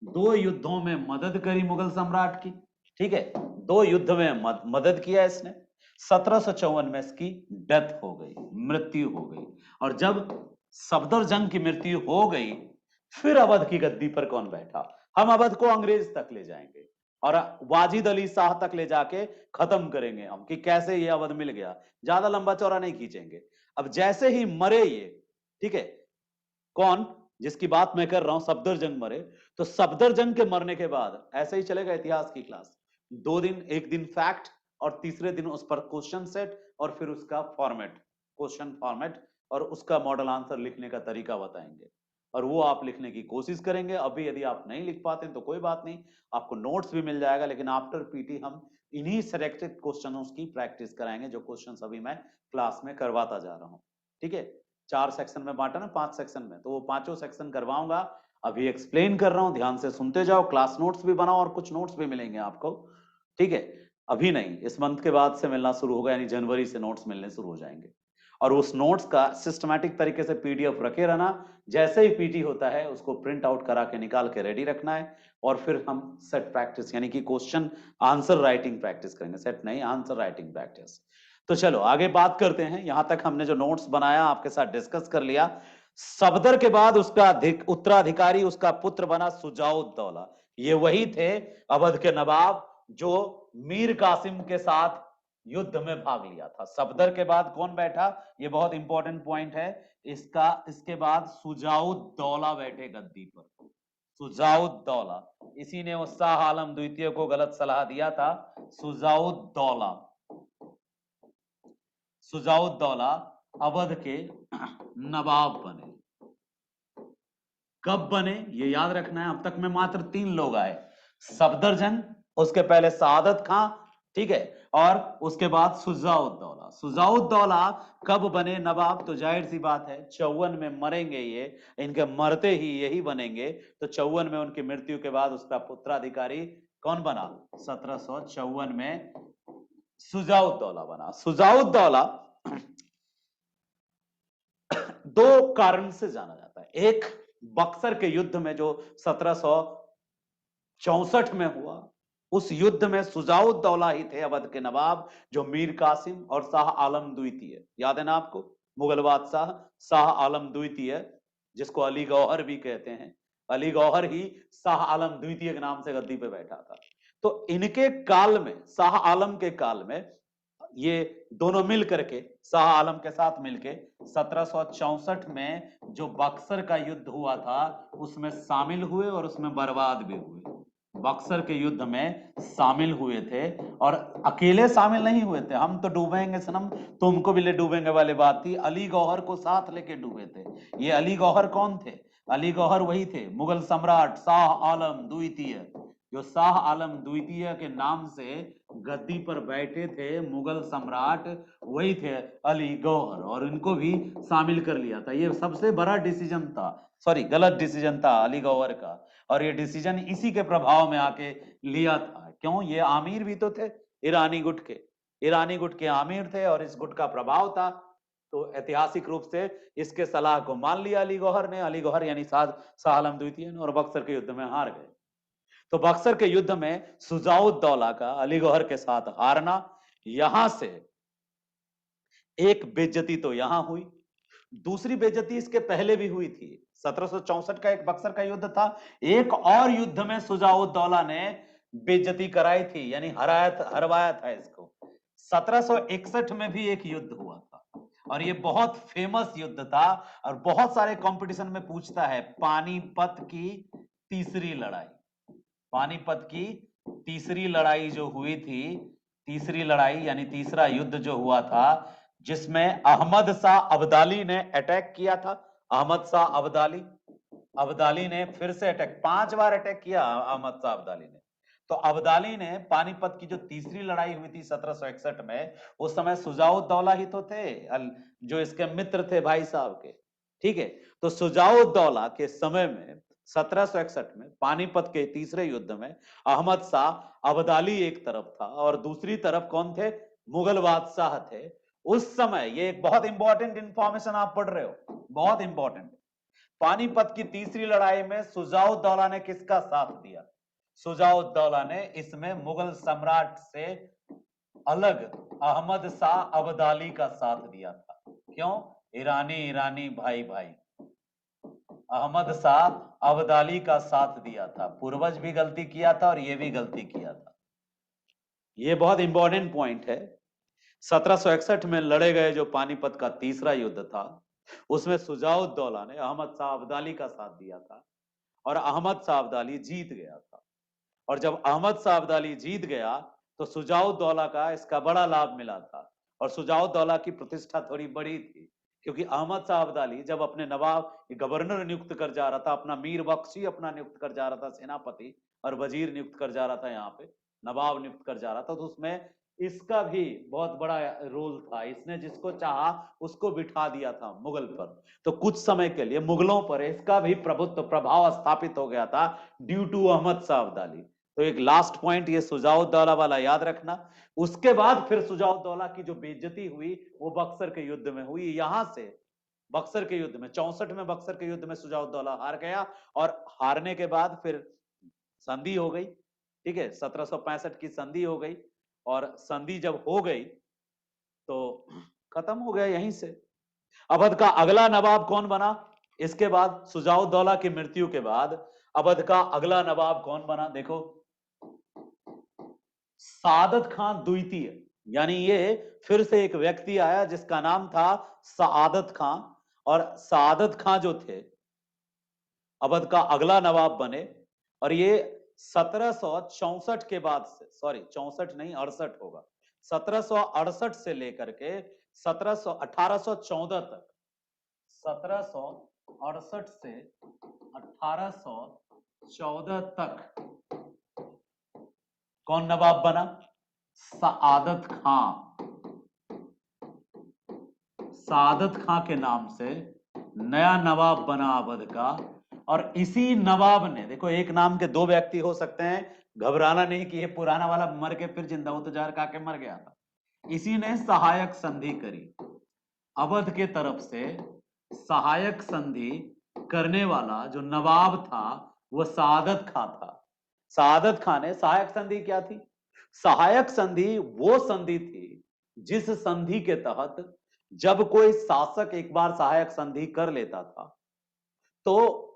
Speaker 1: दो युद्धों में मदद करी मुगल सम्राट की, ठीक है, दो युद्ध में मदद किया इसने। 1754 में इसकी डेथ हो गई, मृत्यु हो गई। और जब सफदरजंग की मृत्यु हो गई, फिर अवध की गद्दी पर कौन बैठा? हम अवध को अंग्रेज तक ले जाएंगे और वाजिद अली शाह तक ले जाके खत्म करेंगे हम कि कैसे ये अवध मिल गया। ज्यादा लंबा चौड़ा नहीं खींचेंगे। अब जैसे ही मरे ये, ठीक है, कौन, जिसकी बात मैं कर रहा हूं, सफदरजंग मरे, तो सफदरजंग के मरने के बाद ऐसे ही चलेगा इतिहास की क्लास, 2 दिन, एक दिन फैक्ट और तीसरे दिन उस पर क्वेश्चन सेट और फिर उसका फॉर्मेट, क्वेश्चन फॉर्मेट, और उसका मॉडल आंसर लिखने का तरीका बताएंगे, और वो आप लिखने की कोशिश करेंगे। अभी यदि आप नहीं लिख पाते हैं तो कोई बात नहीं, आपको नोट्स भी मिल जाएगा, लेकिन आफ्टर पीटी हम इन्हीं सिलेक्टेड क्वेश्चनों की प्रैक्टिस कराएंगे जो क्वेश्चंस अभी मैं क्लास में करवाता जा रहा हूं। ठीक है, 4 सेक्शन में बांटा ना, 5 सेक्शन में, तो वो पांचों सेक्शन करवाऊंगा। अभी एक्सप्लेन कर रहा हूं, ध्यान से सुनते जाओ, क्लास नोट्स भी बनाओ और कुछ नोट्स भी मिलेंगे आपको। ठीक है, अभी नहीं, इस मंथ के बाद से मिलना शुरू होगा, यानी जनवरी से नोट्स मिलने शुरू हो जाएंगे। और उस नोट्स का सिस्टमैटिक तरीके से पीडीएफ रखे रहना। जैसे ही पीटी होता है उसको प्रिंट आउट करा के निकाल के रेडी रखना है, और फिर हम सेट प्रैक्टिस यानी कि क्वेश्चन आंसर राइटिंग प्रैक्टिस करेंगे, सेट नहीं, आंसर राइटिंग प्रैक्टिस। तो चलो आगे बात करते हैं। यहां तक हमने जो नोट्स बनाया आपके साथ डिस्कस कर लिया। सफदर के बाद उसका उत्तराधिकारी उसका पुत्र बना सुजाउद्दौला। ये वही थे अवध के नवाब जो मीर कासिम के साथ युद्ध में भाग लिया था। सफदर के बाद कौन बैठा, ये बहुत इंपॉर्टेंट पॉइंट है इसका। इसके बाद सुजाउद्दौला बैठे गद्दी पर। सुजाउद्दौला, इसी ने उस शाह आलम द्वितीय को गलत सलाह दिया था। सुजाउद्दौला, सुजाउद्दौला अवध के नवाब बने। कब बने ये याद रखना है। अब तक में मात्र 3 लोग आए, सफदरजंग, उसके पहले सआदत खां, ठीक है, और उसके बाद सुजाउद्दौला। सुजाउद्दौला कब बने नवाब, तो जाहिर सी बात है 54 में मरेंगे ये, इनके मरते ही यही बनेंगे। तो 54 में उनकी मृत्यु के बाद उसका पुत्राधिकारी कौन बना, 1754 में सुजाउद्दौला बना। सुजाउद्दौला दो कारण से जाना जाता है। एक, बक्सर के युद्ध में जो 1764 में हुआ, उस युद्ध में सुजाउद्दौला ही थे अवध के नवाब, जो मीर कासिम और शाह आलम द्वितीय, याद है ना आपको, मुगल बादशाह शाह आलम द्वितीय, जिसको अली गौहर भी कहते हैं, अली गौहर ही शाह आलम द्वितीय के नाम से गद्दी पे बैठा था। तो इनके काल में, शाह आलम के काल में, ये दोनों मिल करके शाह आलम के साथ मिलके 1764 में जो बक्सर का युद्ध हुआ था उसमें शामिल हुए और उसमें बर्बाद भी हुए। बक्सर के युद्ध में शामिल हुए थे, और अकेले शामिल नहीं हुए थे, हम तो डूबेंगे सनम तुमको भी ले डूबेंगे वाली बात थी, अली गौहर को साथ लेके डूबे थे। ये अली गौहर कौन थे, अली गौहर वही थे मुगल सम्राट शाह आलम द्वितीय, जो शाह आलम द्वितीय के नाम से गद्दी पर बैठे थे मुगल सम्राट, वही थे अली गौहर, और इनको भी शामिल कर लिया था। ये सबसे बड़ा डिसीजन था, सॉरी गलत डिसीजन था अली गौहर का, और ये डिसीजन इसी के प्रभाव में आके लिया था। क्यों, ये आमिर भी तो थे ईरानी गुट के, ईरानी गुट के आमिर थे और इस गुट का प्रभाव था। तो ऐतिहासिक रूप से इसके सलाह को मान लिया अली गौहर ने, अली गौहर यानी शाह आलम द्वितीय ने, और बक्सर के युद्ध में हार गए। तो बक्सर के युद्ध में सुजाउद्दौला का अली गौहर के साथ हारना, यहां से एक बेइज्जती तो यहां हुई, दूसरी बेइज्जती इसके पहले भी हुई थी। 1764 का एक बक्सर का युद्ध था, एक और युद्ध में सुजाउद्दौला ने बेइज्जती कराई थी, यानी हरवाया था इसको। 1761 में भी एक युद्ध हुआ था, और ये बहुत फेमस युद्ध था और बहुत सारे कंपटीशन में पूछता है। पानीपत की तीसरी लड़ाई, पानीपत की तीसरी लड़ाई जो हुई थी, तीसरी लड़ाई यानी तीसरा युद्ध जो हुआ था, जिसमें अहमद शाह अब्दाली ने अटैक किया था। अहमद शाह अब्दाली, अब्दाली ने फिर से अटैक, 5 बार अटैक किया अहमद शाह अब्दाली ने। तो अब्दाली ने पानीपत की जो तीसरी लड़ाई हुई थी 1761 में, उस समय शुजाउद्दौला ही तो थे जो इसके मित्र थे भाई साहब के, ठीक है। तो शुजाउद्दौला के समय में 1761 में पानीपत के तीसरे युद्ध में अहमद शाह अब्दाली एक तरफ था और दूसरी तरफ कौन थे? मुगल बादशाह थे। उस समय, ये एक बहुत इंपॉर्टेंट इंफॉर्मेशन आप पढ़ रहे हो, बहुत इंपॉर्टेंट। पानीपत की तीसरी लड़ाई में शुजाउद्दौला ने किसका साथ दिया? शुजाउद्दौला ने इसमें मुगल सम्राट से अलग अहमद शाह अब्दाली का साथ दिया था। क्यों? ईरानी ईरानी भाई भाई, अहमद शाह अब्दाली का साथ दिया था। पूर्वज भी गलती किया था और ये भी गलती किया था। ये बहुत इंपॉर्टेंट पॉइंट है। 1761 में लड़े गए जो पानीपत का तीसरा युद्ध था, उसमें शुजाउद्दौला ने अहमद शाह अब्दाली का साथ दिया था और अहमद शाह अब्दाली जीत गया था। और जब अहमद शाह अब्दाली जीत गया तो शुजाउद्दौला का इसका बड़ा लाभ मिला था और शुजाउद्दौला की प्रतिष्ठा थोड़ी बड़ी थी, क्योंकि अहमद शाह अब्दाली जब अपने नवाब गवर्नर नियुक्त कर जा रहा था, अपना मीर बख्शी अपना नियुक्त कर जा रहा था, सेनापति और वजीर नियुक्त कर जा रहा था, यहाँ पे नवाब नियुक्त कर जा रहा था, तो उसमें इसका भी बहुत बड़ा रोल था। इसने जिसको चाहा उसको बिठा दिया था मुगल पर। तो कुछ समय के लिए मुगलों पर इसका भी प्रभुत्व प्रभाव स्थापित हो गया था ड्यू टू अहमद शाह अब्दाली। तो एक लास्ट पॉइंट ये शुजाउद्दौला वाला याद रखना। उसके बाद फिर शुजाउद्दौला की जो बेइज्जती हुई वो बक्सर के युद्ध में हुई। यहां से बक्सर के युद्ध में 64 में बक्सर के युद्ध में शुजाउद्दौला हार गया और हारने के बाद फिर संधि हो गई, ठीक है। 1765 की संधि हो गई और संधि जब हो गई तो खत्म हो गया यहीं से। अवध का अगला नवाब कौन बना? इसके बाद शुजाउद्दौला की मृत्यु के बाद अवध का अगला नवाब कौन बना? देखो, सादत खान द्वितीय, यानी ये फिर से एक व्यक्ति आया जिसका नाम था सादत खान। और सादत खान जो थे अवध का अगला नवाब बने और ये 1764 के बाद से, सॉरी 64 नहीं 68 होगा, 1768 से लेकर के 1814 तक, 1768 से 1814 तक कौन नवाब बना? सादत खां। सादत खां के नाम से नया नवाब बना अवध का। और इसी नवाब ने, देखो एक नाम के दो व्यक्ति हो सकते हैं, घबराना नहीं कि ये पुराना वाला मर के फिर जिंदा, वो तो जहर खा के मर गया था। इसी ने सहायक संधि करी अवध के तरफ से। सहायक संधि करने वाला जो नवाब था वो सादत खां था। सादत खां ने सहायक संधि क्या थी? सहायक संधि वो संधि थी जिस संधि के तहत जब कोई शासक एक बार सहायक संधि कर लेता था तो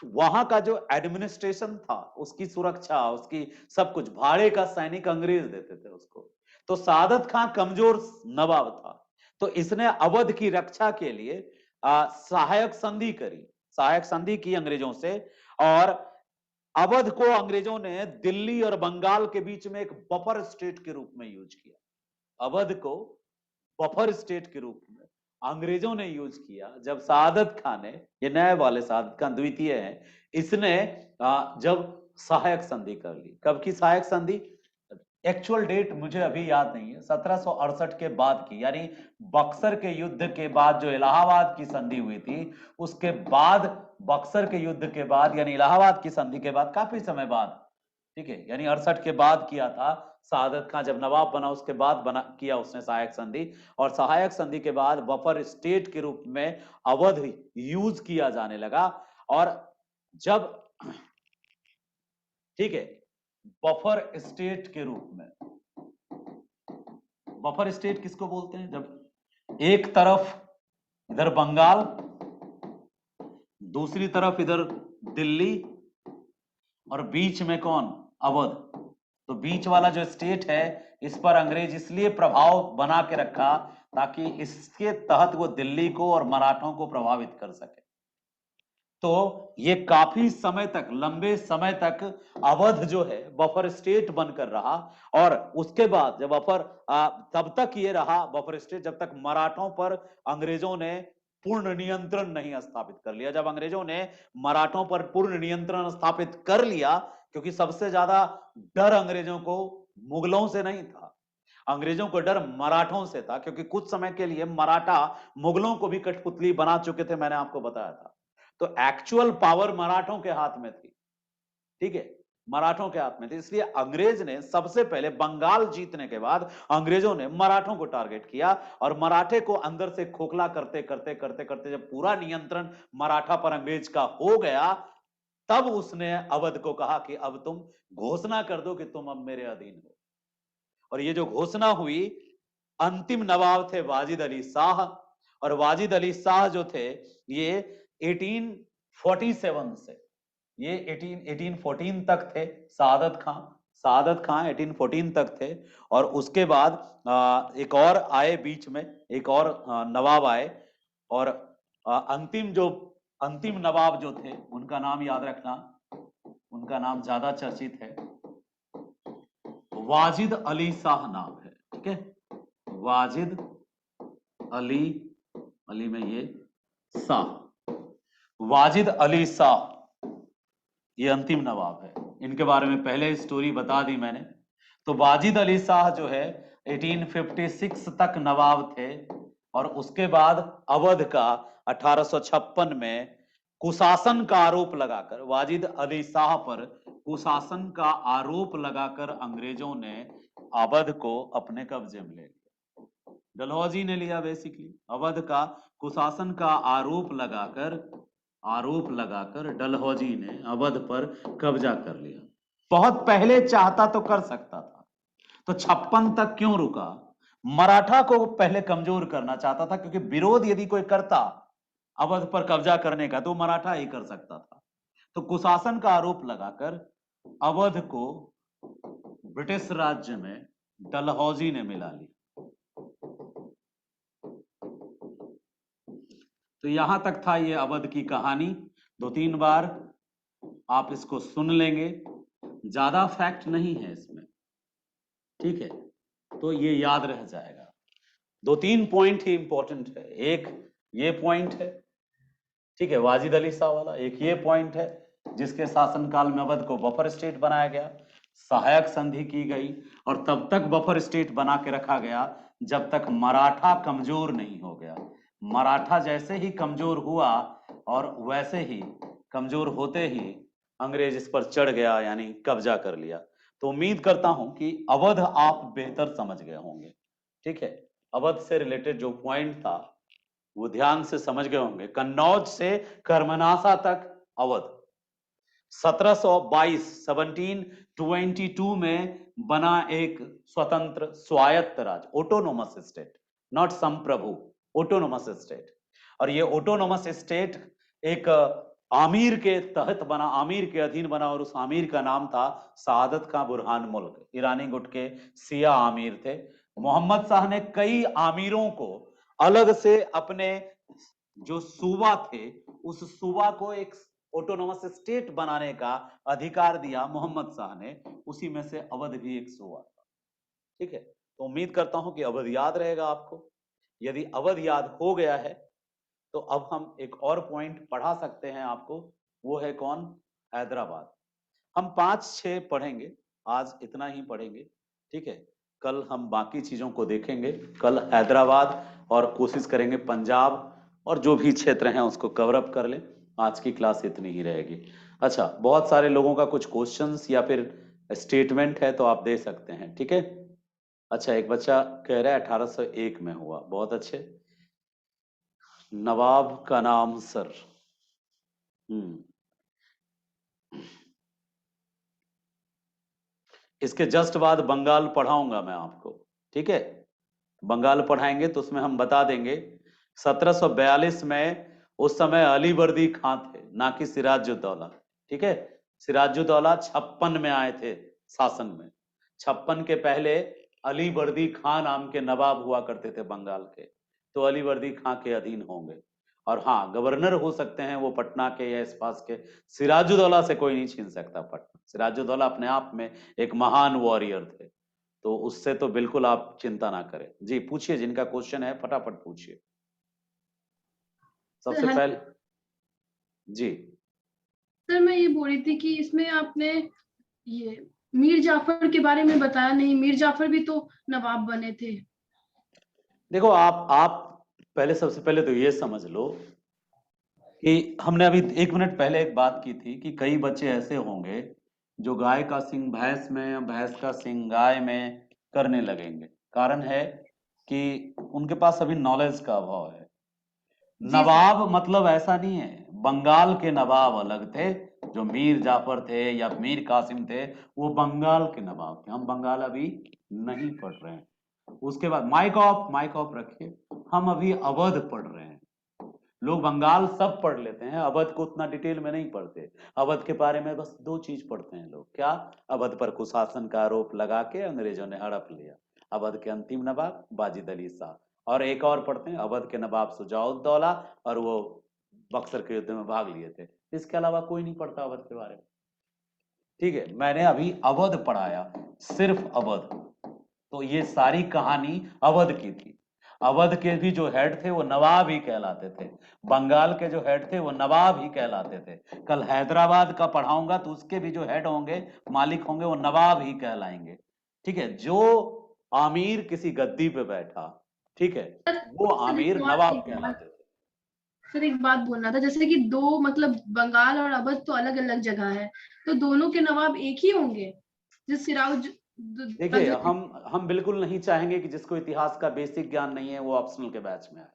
Speaker 1: वहां का जो एडमिनिस्ट्रेशन था, उसकी सुरक्षा, उसकी सब कुछ, भाड़े का सैनिक अंग्रेज देते थे उसको। तो सादत खां कमजोर नवाब था, तो इसने अवध की रक्षा के लिए सहायक संधि करी, सहायक संधि की अंग्रेजों से। और अवध को अंग्रेजों ने दिल्ली और बंगाल के बीच में एक बफर स्टेट के रूप में यूज किया। अवध को बफर स्टेट के रूप में अंग्रेजों ने यूज किया जब सादत खान ने, ये नए वाले सादत खान द्वितीय हैं, इसने जब सहायक संधि कर ली। कब की सहायक संधि? एक्चुअल डेट मुझे अभी याद नहीं है, 1768 के बाद की, यानी बक्सर के युद्ध के बाद जो इलाहाबाद की संधि हुई थी, उसके बाद, बक्सर के युद्ध के बाद यानी इलाहाबाद की संधि के बाद काफी समय बाद, ठीक है, यानी 68 के बाद किया था। सादत खान जब नवाब बना उसके बाद बना किया उसने सहायक संधि। और सहायक संधि के बाद बफर स्टेट के रूप में अवध यूज किया जाने लगा। और जब, ठीक है, बफर स्टेट के रूप में, बफर स्टेट किसको बोलते हैं? जब एक तरफ इधर बंगाल, दूसरी तरफ इधर दिल्ली और बीच में कौन? अवध। तो बीच वाला जो स्टेट है इस पर अंग्रेज इसलिए प्रभाव बना के रखा ताकि इसके तहत वो दिल्ली को और मराठों को प्रभावित कर सके। तो ये काफी समय तक, लंबे समय तक अवध जो है बफर स्टेट बनकर रहा। और उसके बाद जब तब तक ये रहा बफर स्टेट जब तक मराठों पर अंग्रेजों ने पूर्ण नियंत्रण नहीं स्थापित कर लिया। जब अंग्रेजों ने मराठों पर पूर्ण नियंत्रण स्थापित कर लिया, क्योंकि सबसे ज्यादा डर अंग्रेजों को मुगलों से नहीं था, अंग्रेजों को डर मराठों से था, क्योंकि कुछ समय के लिए मराठा मुगलों को भी कठपुतली बना चुके थे, मैंने आपको बताया था। तो एक्चुअल पावर मराठों के हाथ में थी, ठीक है, मराठों के हाथ में थी। इसलिए अंग्रेज ने सबसे पहले बंगाल जीतने के बाद अंग्रेजों ने मराठों को टारगेट किया, और मराठे को अंदर से खोखला करते करते करते करते जब पूरा नियंत्रण मराठा पर अंग्रेज का हो गया, तब उसने अवध को कहा कि अब तुम घोषणा कर दो कि तुम अब मेरे अधीन हो। और ये जो घोषणा हुई, अंतिम नवाब थे वाजिद अली शाह, और वाजिद अली शाह जो थे ये 1847 से ये 1814 तक थे। सादत खां 1814 तक थे। और उसके बाद एक और आए बीच में, एक और नवाब आए, और अंतिम नवाब जो थे उनका नाम याद रखना, उनका नाम ज्यादा चर्चित है, वाजिद अली शाह नाम है, ठीक है, वाजिद अली, अली में ये शाह, वाजिद अली शाह ये अंतिम नवाब है। इनके बारे में पहले स्टोरी बता दी मैंने। तो वाजिद अली शाह जो है 1856 तक नवाब थे, और उसके बाद अवध का 1856 में कुशासन का आरोप लगाकर, वाजिद अली शाह पर कुशासन का आरोप लगाकर अंग्रेजों ने अवध को अपने कब्जे में ले लिया। डलहौजी ने लिया बेसिकली अवध का, कुशासन का आरोप लगाकर डलहौजी ने अवध पर कब्जा कर लिया। बहुत पहले चाहता तो कर सकता था, तो 56 तक क्यों रुका? मराठा को पहले कमजोर करना चाहता था, क्योंकि विरोध यदि कोई करता अवध पर कब्जा करने का तो मराठा ही कर सकता था। तो कुशासन का आरोप लगाकर अवध को ब्रिटिश राज्य में डलहौजी ने मिला लिया। तो यहां तक था ये अवध की कहानी। 2-3 बार आप इसको सुन लेंगे, ज्यादा फैक्ट नहीं है इसमें, ठीक है, तो ये याद रह जाएगा। 2-3 पॉइंट ही इंपॉर्टेंट है। एक ये पॉइंट है, ठीक है, वाजिद अली शाह वाला। एक ये पॉइंट है जिसके शासनकाल में अवध को बफर स्टेट बनाया गया, सहायक संधि की गई, और तब तक बफर स्टेट बना के रखा गया जब तक मराठा कमजोर नहीं हो गया। मराठा जैसे ही कमजोर हुआ, और वैसे ही कमजोर होते ही अंग्रेज इस पर चढ़ गया, यानी कब्जा कर लिया। तो उम्मीद करता हूं कि अवध आप बेहतर समझ गए होंगे, ठीक है, अवध से रिलेटेड जो पॉइंट था वो ध्यान से समझ गए होंगे। कन्नौज से कर्मनाशा तक अवध 1722 में बना एक स्वतंत्र स्वायत्त राज्य, ऑटोनोमस स्टेट, नॉट संप्रभु, ऑटोनोमस स्टेट। और ये ऑटोनोमस स्टेट एक आमिर के तहत बना, आमिर के अधीन बना, और उस आमिर का नाम था सादत खां बुरहान मुल्क। ईरानी गुट के सिया आमिर थे। मोहम्मद शाह ने कई आमिरों को अलग से अपने जो सूबा थे, उस सूबा को एक ऑटोनोमस स्टेट बनाने का अधिकार दिया मोहम्मद शाह ने। उसी में से अवध भी एक सूबा था, ठीक है। तो उम्मीद करता हूं कि अवध याद रहेगा आपको। यदि अवध याद हो गया है तो अब हम एक और पॉइंट पढ़ा सकते हैं आपको, वो है कौन? हैदराबाद। हम 5-6 पढ़ेंगे, आज इतना ही पढ़ेंगे, ठीक है। कल हम बाकी चीजों को देखेंगे, कल हैदराबाद, और कोशिश करेंगे पंजाब और जो भी क्षेत्र हैं उसको कवर अप कर लें। आज की क्लास इतनी ही रहेगी। अच्छा, बहुत सारे लोगों का कुछ क्वेश्चंस या फिर स्टेटमेंट है तो आप दे सकते हैं, ठीक है। अच्छा, एक बच्चा कह रहा है 1801 में हुआ, बहुत अच्छे। नवाब का नाम सर, इसके जस्ट बाद बंगाल पढ़ाऊंगा मैं आपको, ठीक है। बंगाल पढ़ाएंगे तो उसमें हम बता देंगे 1742 में उस समय अलीवर्दी खां थे, ना कि सिराजुद्दौला, ठीक है। सिराजुद्दौला 56 में आए थे शासन में। 56 के पहले अली वर्दी खां नाम के नवाब हुआ करते थे बंगाल के, तो अली वर्दी खां के अधीन होंगे। और हाँ, गवर्नर हो सकते हैं वो पटना के या इस पास के। सिराजुद्दौला से कोई नहीं छीन सकता पटना। सिराजुद्दौला अपने आप में एक महान वॉरियर थे, तो उससे तो बिल्कुल आप चिंता ना करें। जी पूछिए, जिनका क्वेश्चन है फटाफट पूछिए।
Speaker 3: सर
Speaker 1: सबसे पहले जी
Speaker 3: सर मैं ये बोल रही थी कि इसमें आपने ये मीर जाफर के बारे में बताया नहीं। मीर जाफर भी तो नवाब बने थे।
Speaker 1: देखो, आप पहले, सबसे पहले तो ये समझ लो कि हमने अभी 1 मिनट पहले एक बात की थी कि कई बच्चे ऐसे होंगे जो गाय का सींग भैंस में या भैंस का सींग गाय में करने लगेंगे। कारण है कि उनके पास अभी नॉलेज का अभाव है।
Speaker 3: जी सर।
Speaker 1: नवाब मतलब ऐसा नहीं है, बंगाल के नवाब अलग थे, जो मीर जाफर थे या मीर कासिम थे, वो बंगाल के नवाब थे। हम बंगाल अभी नहीं पढ़ रहे हैं। उसके बाद माइक ऑफ रखिए, हम अभी अवध पढ़ रहे हैं। लोग बंगाल सब पढ़ लेते हैं, अवध को उतना डिटेल में नहीं पढ़ते। अवध के बारे में बस 2 चीज पढ़ते हैं लोग। क्या? अवध पर कुशासन का आरोप लगा के अंग्रेजों ने हड़प लिया, अवध के अंतिम नवाब बाजिद अली शाह। और एक और पढ़ते हैं, अवध के नवाब शुजाउद्दौला, और वो बक्सर के युद्ध में भाग लिए थे। इसके अलावा कोई नहीं पढ़ता अवध के बारे में। ठीक है, मैंने अभी अवध पढ़ाया, सिर्फ अवध। तो ये सारी कहानी अवध की थी। अवध के भी जो हेड थे वो नवाब ही कहलाते थे। बंगाल के जो हेड थे वो नवाब ही कहलाते थे। कल हैदराबाद का पढ़ाऊंगा तो उसके भी जो हेड होंगे, मालिक होंगे, वो नवाब ही कहलाएंगे। ठीक है, जो आमिर किसी गद्दी पे बैठा, ठीक है, वो
Speaker 3: सर
Speaker 1: आमिर नवाब कहलाते थे।
Speaker 3: सर एक बात बोलना था, जैसे कि दो मतलब बंगाल और अवध तो अलग अलग जगह है, तो दोनों के नवाब एक ही होंगे? जिस सिराज
Speaker 1: देखिए, हम बिल्कुल नहीं चाहेंगे कि जिसको इतिहास का बेसिक ज्ञान नहीं है वो ऑप्शनल के बैच में आए।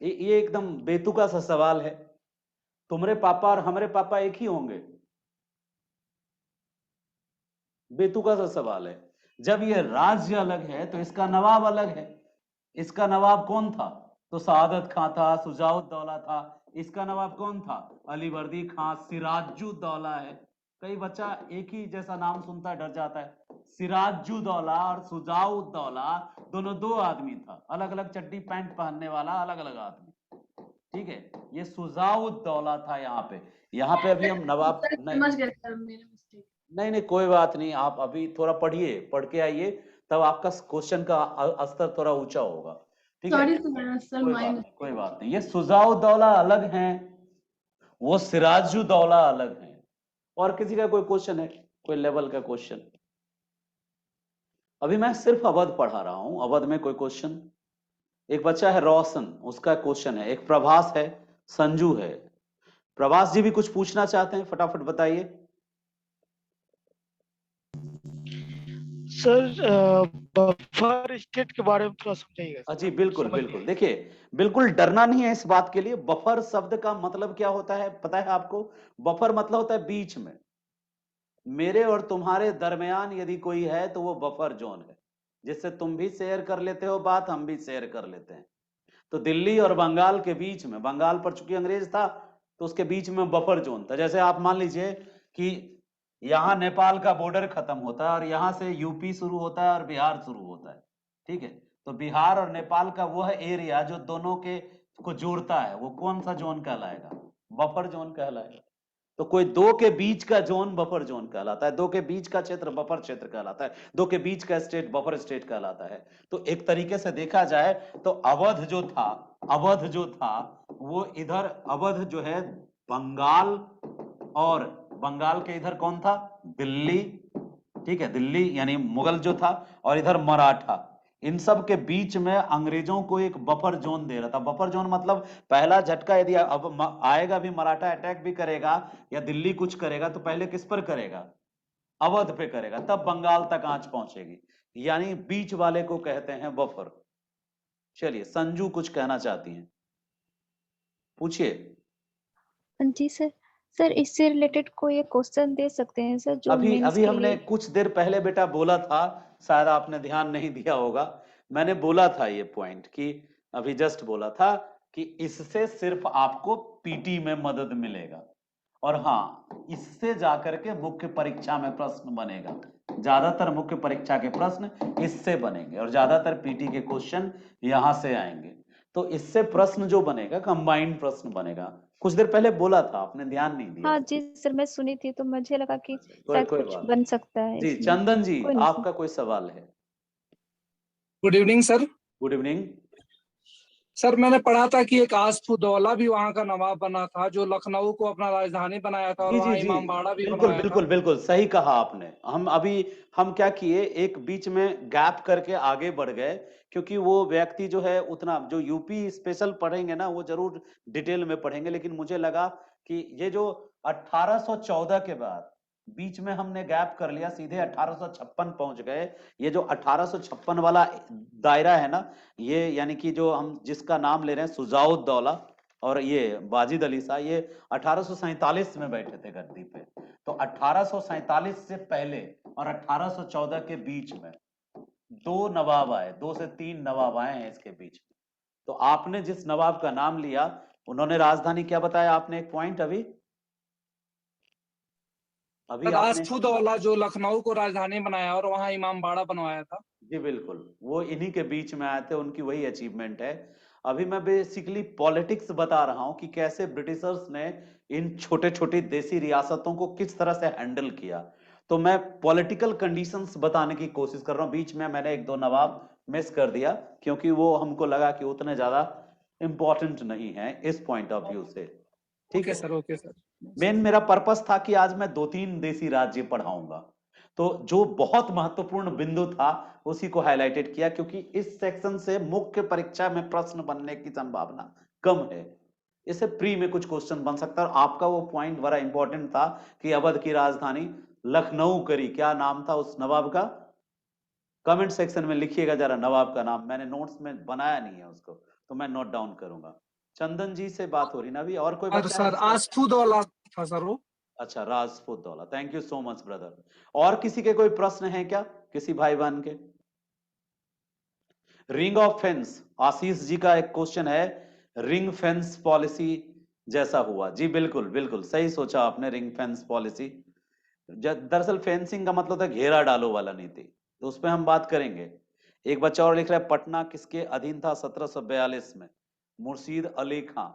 Speaker 1: ये एकदम बेतुका सा सवाल है। तुम्हारे पापा और हमारे पापा एक ही होंगे? बेतुका सा सवाल है। जब ये राज्य अलग है तो इसका नवाब अलग है। इसका नवाब कौन था? तो सआदत खां था, शुजाउद्दौला था। इसका नवाब कौन था? अली वर्दी खां, सिराजुद्दौला है। कई बच्चा एक ही जैसा नाम सुनता है डर जाता है। सिराजुद्दौला और शुजाउद्दौला दोनों दो आदमी था, अलग अलग चड्डी पैंट पहनने वाला अलग अलग आदमी। ठीक है, ये शुजाउद्दौला था। यहाँ पे अभी हम नवाब नहीं।
Speaker 3: समझ गए सर, मेरा मिस्टेक।
Speaker 1: नहीं नहीं, कोई बात नहीं, आप अभी थोड़ा पढ़िए, पढ़ के आइए, तब आपका क्वेश्चन का स्तर थोड़ा ऊंचा होगा। ठीक है,
Speaker 3: सॉरी सर,
Speaker 1: कोई
Speaker 3: माय
Speaker 1: बात नहीं,
Speaker 3: मिस्टेक।
Speaker 1: कोई बात नहीं। ये शुजाउद्दौला अलग हैं, वो सिराजुद्दौला अलग हैं। और किसी का कोई क्वेश्चन है, कोई लेवल का क्वेश्चन? अभी मैं सिर्फ अवध पढ़ा रहा हूं, अवध में कोई क्वेश्चन? एक बच्चा है रोशन, उसका क्वेश्चन है। एक प्रभास है, संजू है। प्रभास जी भी कुछ पूछना चाहते हैं, फटाफट बताइए।
Speaker 4: सर बफर स्टेट के बारे में थोड़ा समझाइएगा।
Speaker 1: जी बिल्कुल
Speaker 4: समझ
Speaker 1: बिल्कुल।
Speaker 4: नहीं
Speaker 1: देखिए, बिल्कुल डरना नहीं है इस बात के लिए। बफर शब्द का मतलब क्या होता है पता है आपको? बफर मतलब होता है बीच में। मेरे और तुम्हारे दरमियान यदि कोई है तो वो बफर जोन है, जिससे तुम भी शेयर कर लेते हो बात, हम भी शेयर कर लेते हैं। तो दिल्ली और बंगाल के बीच में, बंगाल पर चूंकि अंग्रेज था तो उसके बीच में बफर जोन था। जैसे आप मान लीजिए कि यहां नेपाल का बॉर्डर खत्म होता है और यहां से यूपी शुरू होता है और बिहार शुरू होता है। ठीक है, तो बिहार और नेपाल का वह एरिया जो दोनों के को जोड़ता है, वो कौन सा जोन कहलाएगा? बफर जोन कहलाएगा। तो कोई दो के बीच का जोन बफर जोन कहलाता है, दो के बीच का क्षेत्र बफर क्षेत्र कहलाता है, दो के बीच का स्टेट बफर स्टेट कहलाता है। तो एक तरीके से देखा जाए तो अवध जो था वो इधर, अवध जो है बंगाल, और बंगाल के इधर कौन था? दिल्ली। ठीक है, दिल्ली यानी मुगल जो था, और इधर मराठा। इन सब के बीच में अंग्रेजों को एक बफर जोन दे रहा था। बफर जोन मतलब पहला झटका यदि अब आएगा भी, मराठा अटैक भी करेगा या दिल्ली कुछ करेगा तो पहले किस पर करेगा? अवध पे करेगा, तब बंगाल तक आंच पहुंचेगी। यानी बीच वाले को कहते हैं बफर। चलिए, संजू कुछ कहना चाहती हैं, पूछिए।
Speaker 5: जी सर। सर इससे रिलेटेड कोई एक क्वेश्चन दे सकते हैं सर, जो
Speaker 1: अभी
Speaker 5: मेंस
Speaker 1: अभी
Speaker 5: के
Speaker 1: हमने
Speaker 5: लिए?
Speaker 1: कुछ देर पहले बेटा बोला था, शायद आपने ध्यान नहीं दिया होगा। मैंने बोला था ये पॉइंट कि अभी जस्ट बोला था कि इससे सिर्फ आपको पीटी में मदद मिलेगा। और हाँ, इससे जाकर के मुख्य परीक्षा में प्रश्न बनेगा। ज्यादातर मुख्य परीक्षा के प्रश्न इससे बनेंगे और ज्यादातर पीटी के क्वेश्चन यहां से आएंगे। तो इससे प्रश्न जो बनेगा कंबाइंड प्रश्न बनेगा। कुछ देर पहले बोला था, आपने ध्यान नहीं दिया।
Speaker 5: हाँ जी सर, मैं सुनी थी तो मुझे लगा कि
Speaker 1: कोई
Speaker 5: शायद
Speaker 1: कोई
Speaker 5: कुछ
Speaker 1: बात
Speaker 5: बन सकता है
Speaker 1: जी।
Speaker 5: इसमें।
Speaker 1: चंदन जी,
Speaker 5: कोई नहीं सर।
Speaker 1: आपका कोई सवाल है?
Speaker 6: Good evening sir.
Speaker 1: Good evening.
Speaker 6: Sir मैंने पढ़ा था कि एक आसफुद्दौला भी वहाँ का नवाब बना था, जो लखनऊ को अपना राजधानी बनाया था और
Speaker 1: जी जी
Speaker 6: वहाँ
Speaker 1: जी,
Speaker 6: इमामबाड़ा भी
Speaker 1: बिल्कुल
Speaker 6: बनवाया
Speaker 1: बिल्कुल
Speaker 6: था।
Speaker 1: बिल्कुल सही कहा आपने। हम क्या किए, एक बीच में गैप करके आगे बढ़ गए, क्योंकि वो व्यक्ति जो है उतना जो यूपी स्पेशल पढ़ेंगे ना वो जरूर डिटेल में पढ़ेंगे, लेकिन मुझे लगा कि ये जो 1814 के बाद बीच में हमने गैप कर लिया, सीधे 1856 पहुंच गए। ये जो 1856 वाला दायरा है ना, ये यानी कि जो हम जिसका नाम ले रहे हैं सुजाउद्दौला और ये वाजिद अली शाह, ये 1847 में बैठे थे गद्दी पे। तो 1847 से पहले और 1814 के बीच में दो नवाब आए, 2 से 3 नवाब आए हैं इसके बीच में। तो आपने जिस नवाब का नाम लिया, उन्होंने राजधानी क्या बताया आपने? एक पॉइंट अभी
Speaker 6: सर
Speaker 1: आपने
Speaker 6: आसफुद्दौला जो लखनऊ को राजधानी बनाया और वहाँ इमामबाड़ा बनवाया था।
Speaker 1: जी बिल्कुल, वो इन्हीं के बीच में आए थे, उनकी वही अचीवमेंट है। अभी मैं बेसिकली पॉलिटिक्स बता रहा हूं कि कैसे ब्रिटिशर्स ने इन छोटे छोटे देसी रियासतों को किस तरह से हैंडल किया। तो मैं पॉलिटिकल कंडीशंस बताने की कोशिश कर रहा हूं। बीच में मैंने एक दो नवाब मिस कर दिया, क्योंकि वो हमको लगा कि उतने ज्यादा इंपॉर्टेंट नहीं है इस पॉइंट ऑफ व्यू से। ठीक
Speaker 6: ओके
Speaker 1: है,
Speaker 6: सर, ओके सर।
Speaker 1: मेन मेरा पर्पस था कि आज मैं 2-3 देसी राज्य पढ़ाऊंगा, तो जो बहुत महत्वपूर्ण बिंदु था उसी को हाईलाइटेड किया, क्योंकि इस सेक्शन से मुख्य परीक्षा में प्रश्न बनने की संभावना कम है। इससे प्री में कुछ क्वेश्चन बन सकता है। और आपका वो पॉइंट बड़ा इंपॉर्टेंट था कि अवध की राजधानी लखनऊ करी, क्या नाम था उस नवाब का? कमेंट सेक्शन में लिखिएगा जरा नवाब का नाम, मैंने नोट्स में बनाया नहीं है उसको, तो मैं नोट डाउन करूंगा। चंदन जी से बात हो रही ना अभी? और कोई
Speaker 6: सर
Speaker 1: बच्चा है
Speaker 6: सर
Speaker 1: जिसका?
Speaker 6: आसफुद्दौला था सर वो।
Speaker 1: अच्छा, राजपूतौला, thank you so much brother. और किसी के कोई प्रश्न है क्या, किसी भाई बहन के? Ring of fence, Ashish ji का एक क्वेश्चन है, रिंग फेंस पॉलिसी जैसा हुआ। जी बिल्कुल बिल्कुल सही सोचा आपने, रिंग फेंस पॉलिसी। दरअसल फेंसिंग का मतलब है घेरा डालो वाला नीति, तो उस पर हम बात करेंगे। एक बच्चा और लिख रहा है, पटना किसके अधीन था 1742 में? मुर्शीद अली खां।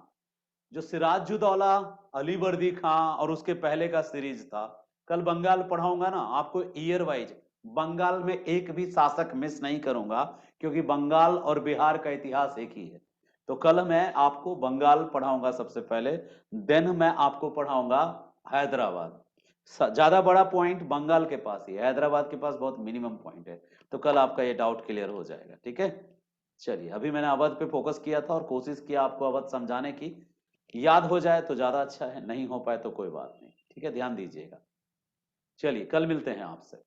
Speaker 1: जो सिराजुद्दौला, अलीवर्दी खां और उसके पहले का सीरीज था। कल बंगाल पढ़ाऊंगा ना आपको ईयर वाइज, बंगाल में एक भी शासक मिस नहीं करूंगा, क्योंकि बंगाल और बिहार का इतिहास एक ही है। तो कल मैं आपको बंगाल पढ़ाऊंगा सबसे पहले, देन मैं आपको पढ़ाऊंगा हैदराबाद। ज्यादा बड़ा पॉइंट बंगाल के पास ही है, हैदराबाद के पास बहुत मिनिमम पॉइंट है। तो कल आपका ये डाउट क्लियर हो जाएगा, ठीक है? चलिए, अभी मैंने अवध पे फोकस किया था और कोशिश किया आपको अवध समझाने की। याद हो जाए तो ज्यादा अच्छा है, नहीं हो पाए तो कोई बात नहीं, ठीक है? ध्यान दीजिएगा। चलिए, कल मिलते हैं आपसे।